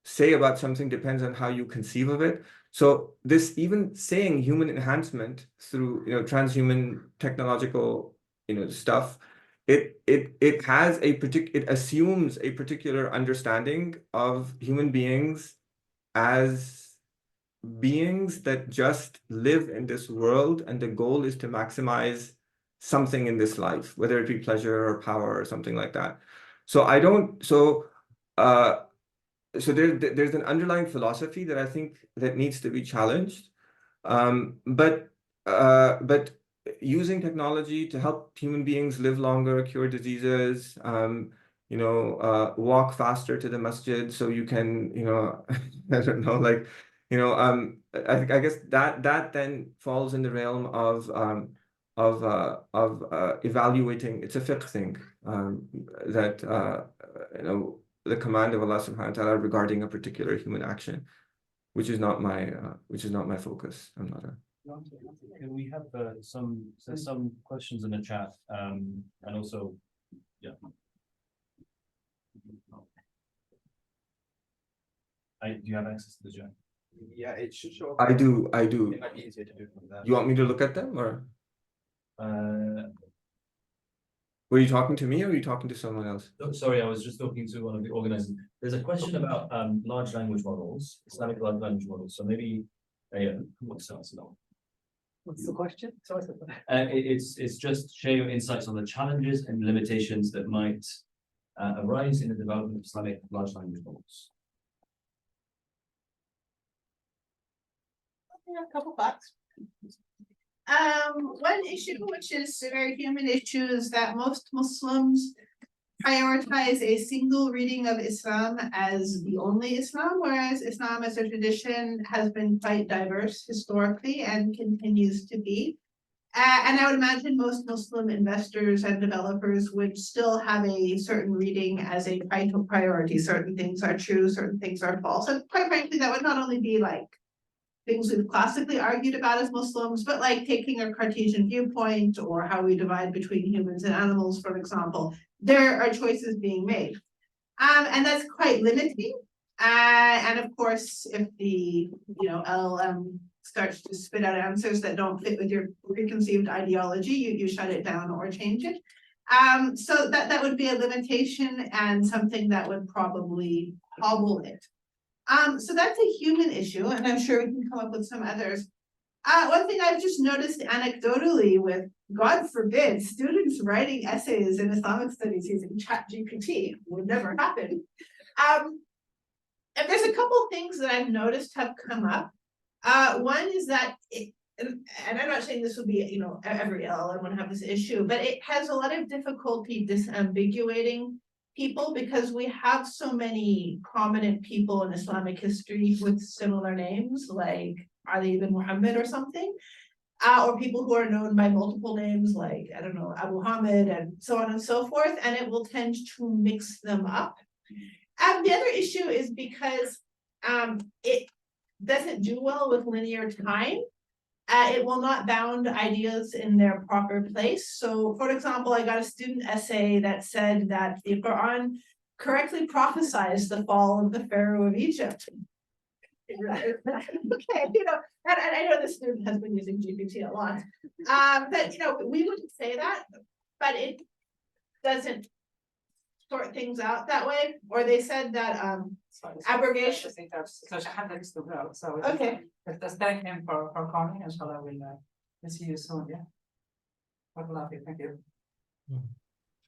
say about something depends on how you conceive of it. So this, even saying human enhancement through transhuman technological stuff, it assumes a particular understanding of human beings as beings that just live in this world, and the goal is to maximize something in this life, whether it be pleasure or power or something like that. So there's an underlying philosophy that I think that needs to be challenged, but using technology to help human beings live longer, cure diseases, walk faster to the masjid so you can, I don't know, like, I guess that then falls in the realm of evaluating. It's a fiqh thing, that the command of Allah subhanahu wa ta'ala regarding a particular human action, which is not my focus. I'm not a. Can we have some questions in the chat, and also, yeah. Do you have access to the chat? Yeah, it should show up. I do. It might be easier to do from there. You want me to look at them, or? Were you talking to me, or were you talking to someone else? Oh, sorry, I was just talking to one of the organizers. There's a question about large language models, Islamic large language models. So maybe, what's the question? Sorry. It's just share your insights on the challenges and limitations that might arise in the development of Islamic large language models. Yeah, a couple thoughts. One issue, which is a very human issue, is that most Muslims prioritize a single reading of Islam as the only Islam, whereas Islam as a tradition has been quite diverse historically and continues to be. And I would imagine most Muslim investors and developers would still have a certain reading as a priority. Certain things are true, certain things are false. And quite frankly, that would not only be like things we've classically argued about as Muslims, but like taking a Cartesian viewpoint or how we divide between humans and animals, for example, there are choices being made. And that's quite limiting. And of course, if the LLM starts to spit out answers that don't fit with your preconceived ideology, you shut it down or change it. So that would be a limitation and something that would probably hobble it. So that's a human issue, and I'm sure we can come up with some others. One thing I've just noticed anecdotally with, God forbid, students writing essays in Islamic studies using ChatGPT would never happen. And there's a couple things that I've noticed have come up. One is that, and I'm not saying this would be, every LLM would have this issue, but it has a lot of difficulty disambiguating people because we have so many prominent people in Islamic history with similar names, like Ali ibn Muhammad or something. Or people who are known by multiple names like, I don't know, Abu Hamid and so on and so forth, and it will tend to mix them up. And the other issue is because it doesn't do well with linear time. It will not bound ideas in their proper place. So, for example, I got a student essay that said that the Quran correctly prophesies the fall of the Pharaoh of Egypt. Okay, you know, and I know the student has been using GPT a lot. But you know, we wouldn't say that, but it doesn't sort things out that way. Or they said that abrogation. So Shahad needs to go. So Okay. let's thank him for coming. Inshallah, we'll see you soon. Yeah. Thank you.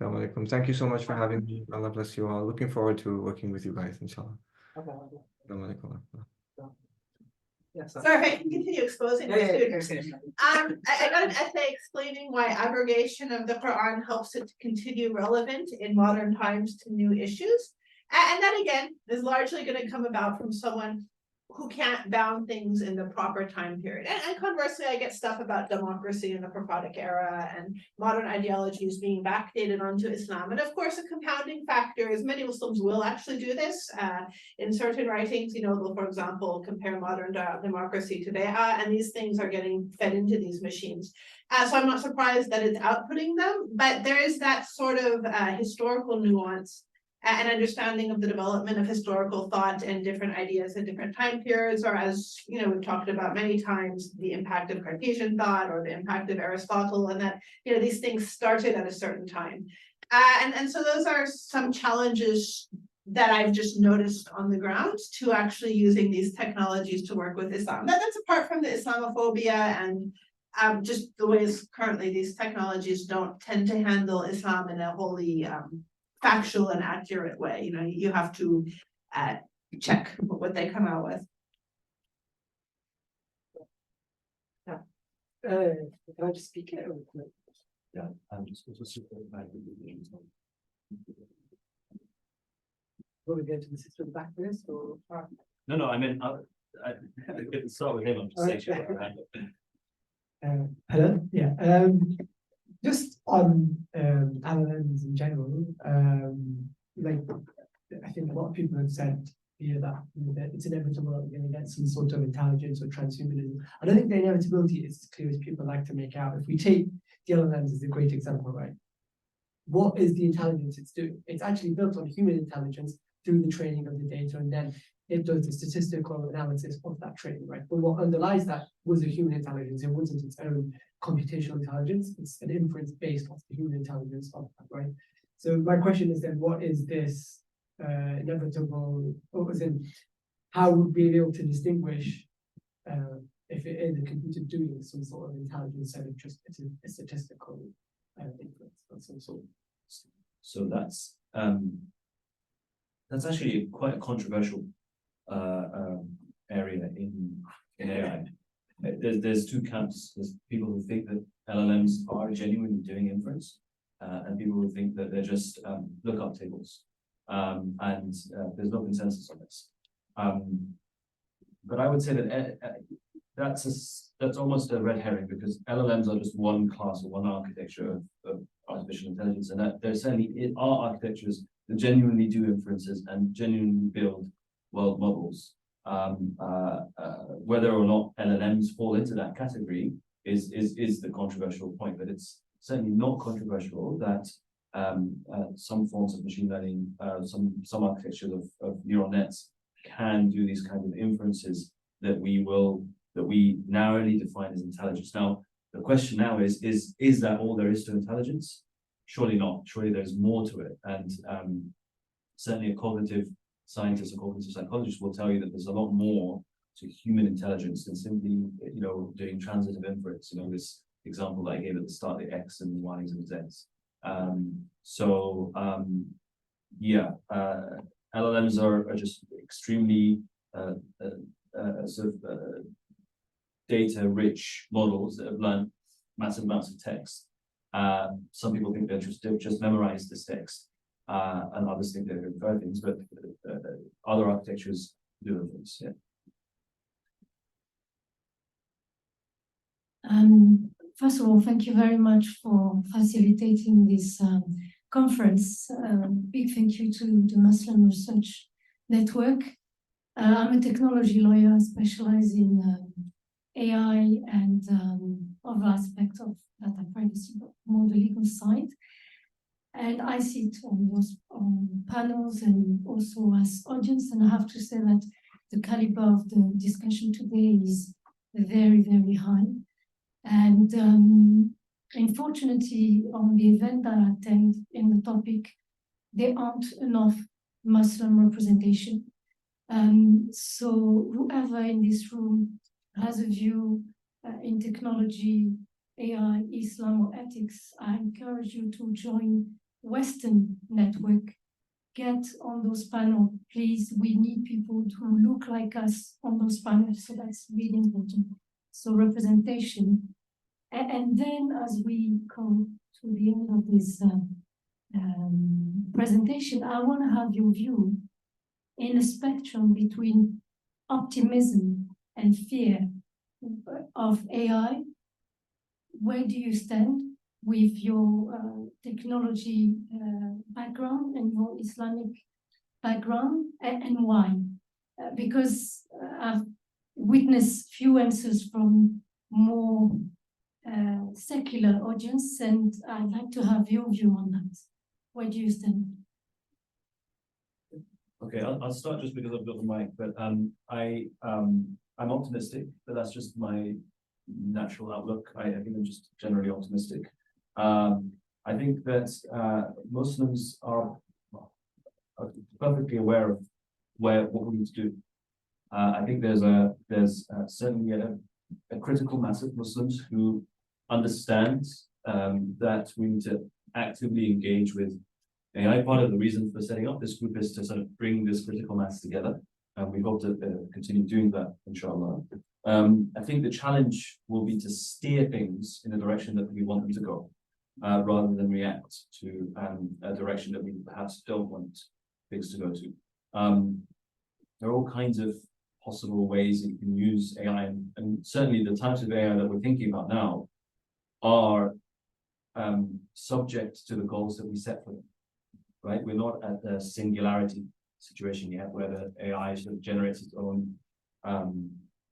Assalamu alaikum. Thank you so much for having me. Allah bless you all. Looking forward to working with you guys, inshallah. Okay. Assalamu alaikum. Yes. Sorry if I can continue exposing my students. I got an essay explaining why abrogation of the Quran helps it to continue relevant in modern times to new issues. And that again is largely going to come about from someone who can't bound things in the proper time period. And conversely, I get stuff about democracy in the prophetic era and modern ideologies being backdated onto Islam. And of course, a compounding factor is many Muslims will actually do this in certain writings. You know, they'll, for example, compare modern democracy to Bay'ah, and these things are getting fed into these machines. So I'm not surprised that it's outputting them, but there is that sort of historical nuance and understanding of the development of historical thought and different ideas in different time periods, or as you know, we've talked about many times, the impact of Cartesian thought or the impact of Aristotle, and that you know these things started at a certain time. And so those are some challenges that I've just noticed on the ground to actually using these technologies to work with Islam. That's apart from the Islamophobia and just the ways currently these technologies don't tend to handle Islam in a wholly factual and accurate way. You know, you have to check what they come out with. Yeah. Can I just speak it? Yeah, I'm just super Will we go to the sister at the back first, or? No, I mean, I get start with him. I'm just saying. Hello, yeah. Just on LLMs in general, like I think a lot of people have said here that, that it's inevitable that we're going to get some sort of intelligence or transhumanism. I don't think the inevitability is as clear as people like to make out. If we take the LLMs as a great example, right? What is the intelligence it's doing? It's actually built on human intelligence through the training of the data, and then it does the statistical analysis of that training, right? But what underlies that was a human intelligence. It wasn't its own computational intelligence. It's an inference based off the human intelligence of that, right? So my question is then, what is this inevitable, what was in, how would we be able to distinguish if it is a computer doing some sort of intelligence instead of just a statistical inference of some sort? So that's actually quite a controversial area in AI. There's two camps. There's people who think that LLMs are genuinely doing inference, and people who think that they're just lookup tables. And there's no consensus on this. But I would say that that's almost a red herring, because LLMs are just one class or one architecture of artificial intelligence, and that there certainly are architectures that genuinely do inferences and genuinely build world models. Whether or not LLMs fall into that category is the controversial point, but it's certainly not controversial that some forms of machine learning, some architectures of neural nets can do these kinds of inferences that we narrowly define as intelligence. Now, the question now is that all there is to intelligence? Surely not. Surely there's more to it. And certainly a cognitive scientist or cognitive psychologist will tell you that there's a lot more to human intelligence than simply, doing transitive inference. This example that I gave at the start, the X and the Y's and Z's. LLMs are just extremely data-rich models that have learned massive amounts of text. Some people think they've just memorized this text, and others think they're infer things, but other architectures do things. Yeah. First of all, thank you very much for facilitating this conference. Big thank you to the Muslim Research Network. I'm a technology lawyer, I specialize in AI and other aspects of data privacy, but more the legal side. And I sit on those panels and also as audience, and I have to say that the caliber of the discussion today is very, very high. And unfortunately, on the event that I attend in the topic, there aren't enough Muslim representation. So whoever in this room has a view in technology, AI, Islam, or ethics, I encourage you to join Western network. Get on those panels, please. We need people who look like us on those panels, so that's really important. So representation. And then as we come to the end of this presentation, I want to have your view in a spectrum between optimism and fear of AI. Where do you stand with your technology background and your Islamic background, and why? Because I've witnessed few answers from more secular audience, and I'd like to have your view on that. Where do you stand? Okay, I'll start just because I've got the mic, but I'm optimistic, but that's just my natural outlook. I think I'm just generally optimistic. I think that Muslims are perfectly aware of what we need to do. I think there's certainly a critical mass of Muslims who understand that we need to actively engage with AI. Part of the reason for setting up this group is to sort of bring this critical mass together, and we hope to continue doing that, inshallah. I think the challenge will be to steer things in the direction that we want them to go, rather than react to a direction that we perhaps don't want things to go to. There are all kinds of possible ways you can use AI, and certainly the types of AI that we're thinking about now are subject to the goals that we set for them, right? We're not at a singularity situation yet where the AI sort of generates its own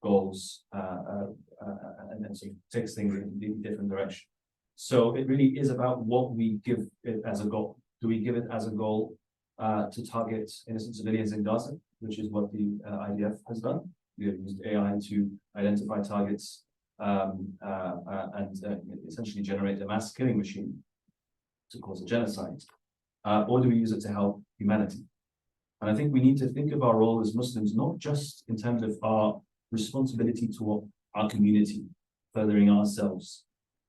goals and then sort of takes things in a completely different direction. So it really is about what we give it as a goal. Do we give it as a goal to target innocent civilians in Gaza, which is what the IDF has done? We have used AI to identify targets and essentially generate a mass killing machine to cause a genocide. Or do we use it to help humanity? And I think we need to think of our role as Muslims, not just in terms of our responsibility to our community, furthering ourselves.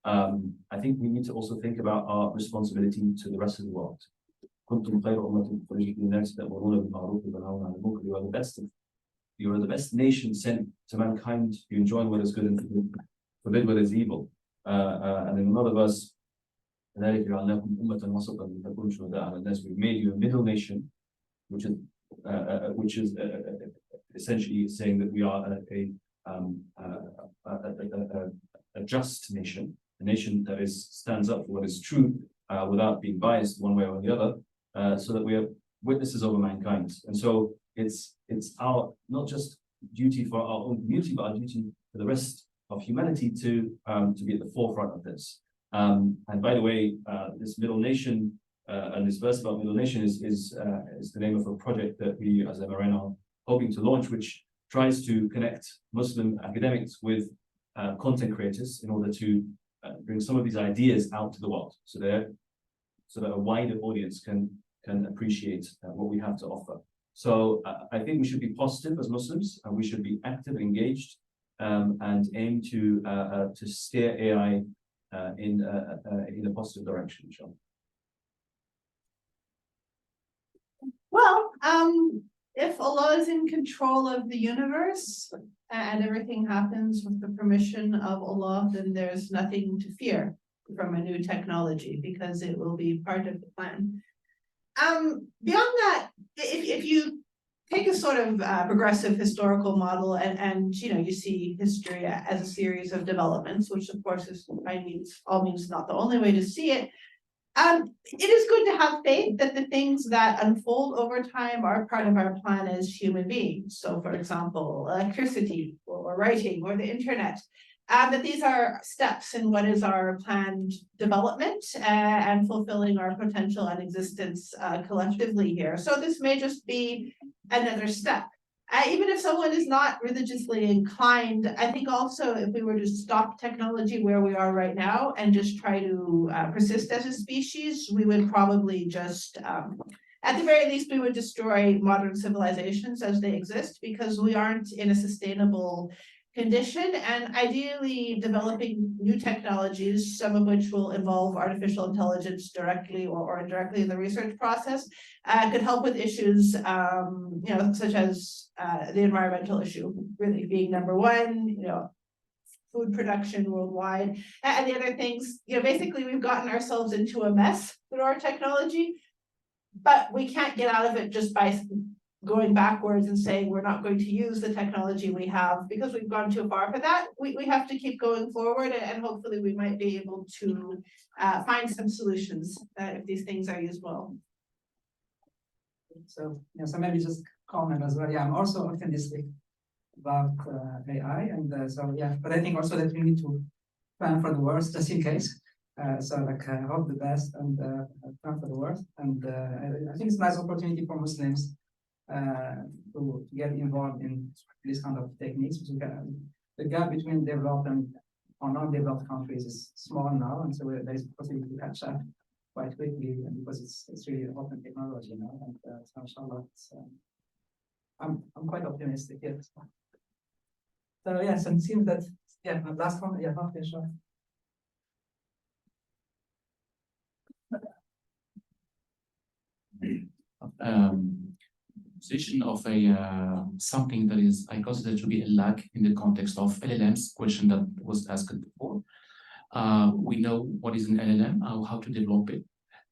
I think we need to also think about our responsibility to the rest of the world. You are the best nation sent to mankind. You enjoy what is good and forbid what is evil. And in another verse, we've made you a middle nation, which is essentially saying that we are a just nation, a nation that stands up for what is true without being biased one way or the other, so that we are witnesses over mankind. And so it's our not just duty for our own community, but our duty for the rest of humanity to be at the forefront of this. And by the way, this middle nation and this verse about middle nation is the name of a project that we as MRN are hoping to launch, which tries to connect Muslim academics with content creators in order to bring some of these ideas out to the world, so that a wider audience can appreciate what we have to offer. So I think we should be positive as Muslims, and we should be active and engaged, and aim to steer AI in a positive direction, inshallah. Well, if Allah is in control of the universe and everything happens with the permission of Allah, then there's nothing to fear from a new technology because it will be part of the plan. Beyond that, if you take take a sort of progressive historical model and you see history as a series of developments, which of course is by all means not the only way to see it. It is good to have faith that the things that unfold over time are part of our plan as human beings. So for example, electricity or writing or the internet, that these are steps in what is our planned development and fulfilling our potential and existence collectively here. So this may just be another step. Even if someone is not religiously inclined, I think also if we were to stop technology where we are right now and just try to persist as a species, we would probably just, at the very least, we would destroy modern civilizations as they exist because we aren't in a sustainable condition, and ideally developing new technologies, some of which will involve artificial intelligence directly or indirectly in the research process, could help with issues, such as the environmental issue really being number one, food production worldwide, and the other things, basically we've gotten ourselves into a mess through our technology, but we can't get out of it just by going backwards and saying we're not going to use the technology we have because we've gone too far for that. We have to keep going forward, and hopefully we might be able to find some solutions if these things are used well. So maybe just comment as well. Yeah, I'm also optimistic about AI, and but I think also that we need to plan for the worst just in case. Hope the best and plan for the worst. And I think it's a nice opportunity for Muslims to get involved in this kind of techniques. The gap between developed and or non-developed countries is small now, and so there is possibility to catch up quite quickly, and because it's really open technology now, and so inshallah, I'm quite optimistic. Yes. So yes, and it seems that last one, sure. Position of a something that is I consider to be a lack in the context of LLMs, question that was asked before. We know what is an LLM, how to develop it.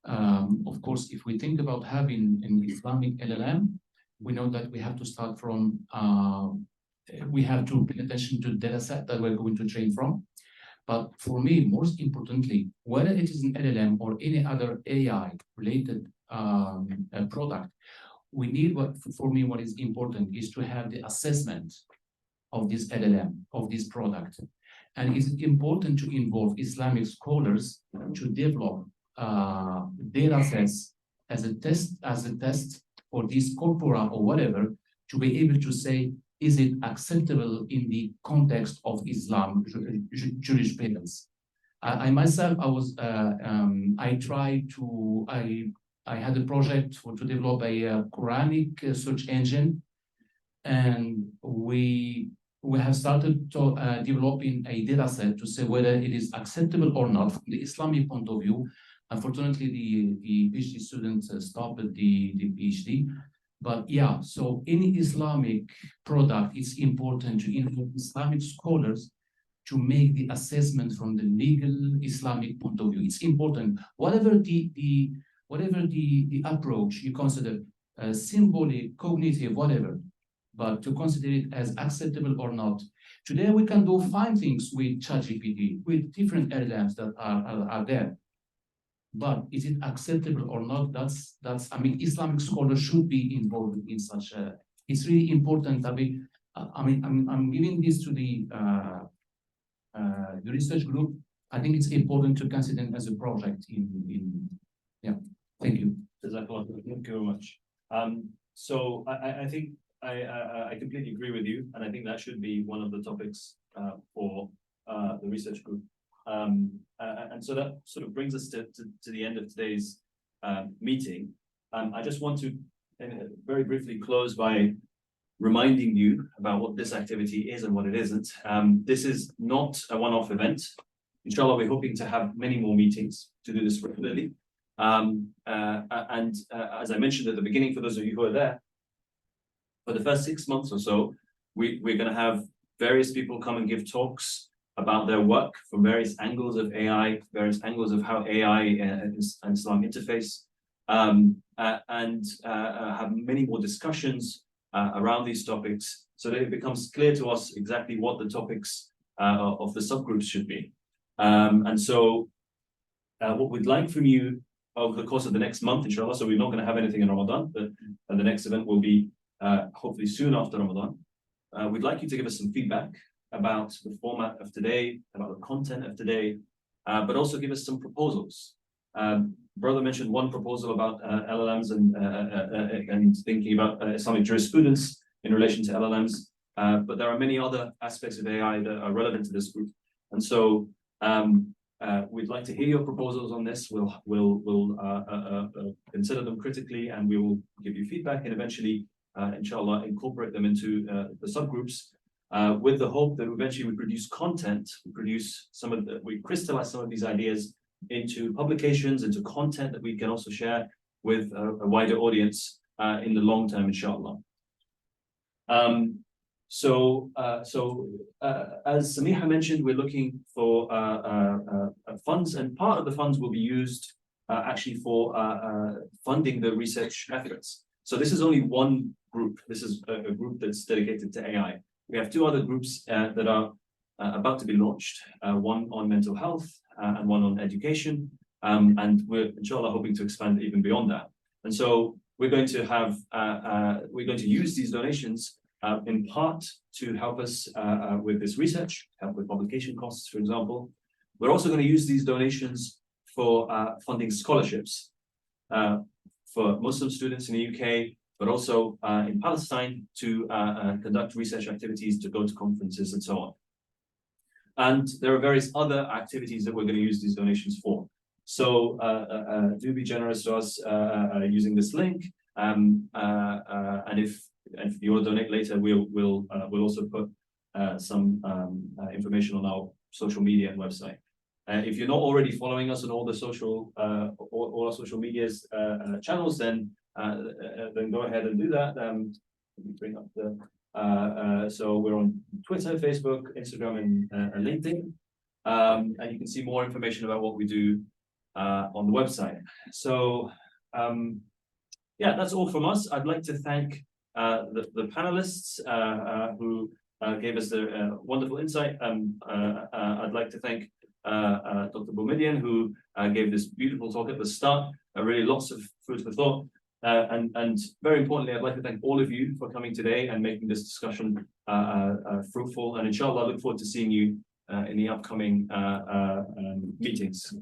Of course, if we think about having an Islamic LLM, we know that we have to start from, we have to pay attention to the data set that we're going to train from. But for me, most importantly, whether it is an LLM or any other AI related product, we need for me, what is important is to have the assessment of this LLM, of this product. And it's important to involve Islamic scholars to develop data sets as a test for this corpora or whatever, to be able to say, is it acceptable in the context of Islam jurisprudence? I myself, I had a project to develop a Quranic search engine, and we have started to developing a data set to say whether it is acceptable or not from the Islamic point of view. Unfortunately, the PhD students stopped the PhD. But yeah, so any Islamic product, it's important to involve Islamic scholars to make the assessment from the legal Islamic point of view. It's important, whatever the approach you consider, symbolic, cognitive, whatever, but to consider it as acceptable or not. Today we can do fine things with ChatGPT, with different LLMs that are there. But is it acceptable or not? That's I mean, Islamic scholars should be involved in such a. It's really important that I'm giving this to the research group. I think it's important to consider it as a project yeah. Thank you. Thank you very much. So I think I completely agree with you, and I think that should be one of the topics for the research group. And so that sort of brings us to the end of today's meeting. I just want to very briefly close by reminding you about what this activity is and what it isn't. This is not a one-off event. Inshallah, we're hoping to have many more meetings to do this regularly. As I mentioned at the beginning, for those of you who are there, for the first 6 months or so, we're going to have various people come and give talks about their work from various angles of AI, various angles of how AI and Islam interface, and have many more discussions around these topics so that it becomes clear to us exactly what the topics of the subgroups should be. And so what we'd like from you over the course of the next month, inshallah, so we're not going to have anything in Ramadan, but the next event will be hopefully soon after Ramadan. We'd like you to give us some feedback about the format of today, about the content of today, but also give us some proposals. Brother mentioned one proposal about LLMs and thinking about Islamic jurisprudence in relation to LLMs, but there are many other aspects of AI that are relevant to this group. And so we'd like to hear your proposals on this. We'll consider them critically, and we will give you feedback, and eventually, inshallah, incorporate them into the subgroups, with the hope that eventually we produce content, we crystallize some of these ideas into publications, into content that we can also share with a wider audience in the long term, inshallah. As Samiha mentioned, we're looking for funds, and part of the funds will be used actually for funding the research efforts. So this is only one group. This is a group that's dedicated to AI. We have two other groups that are about to be launched, one on mental health and one on education. And we're inshallah hoping to expand even beyond that. And so we're going to use these donations in part to help us with this research, help with publication costs, for example. We're also going to use these donations for funding scholarships for Muslim students in the UK, but also in Palestine to conduct research activities, to go to conferences and so on. And there are various other activities that we're going to use these donations for. So do be generous to us using this link. And if you want to donate later, we'll also put some information on our social media and website. If you're not already following us on all our social medias channels, then go ahead and do that. Let me bring up so we're on Twitter, Facebook, Instagram, and LinkedIn. And you can see more information about what we do on the website. So yeah, that's all from us. I'd like to thank the panelists who gave us the wonderful insight. I'd like to thank Dr. Boumediene, who gave this beautiful talk at the start. Really lots of food for thought. And very importantly, I'd like to thank all of you for coming today and making this discussion fruitful. And inshallah, I look forward to seeing you in the upcoming meetings.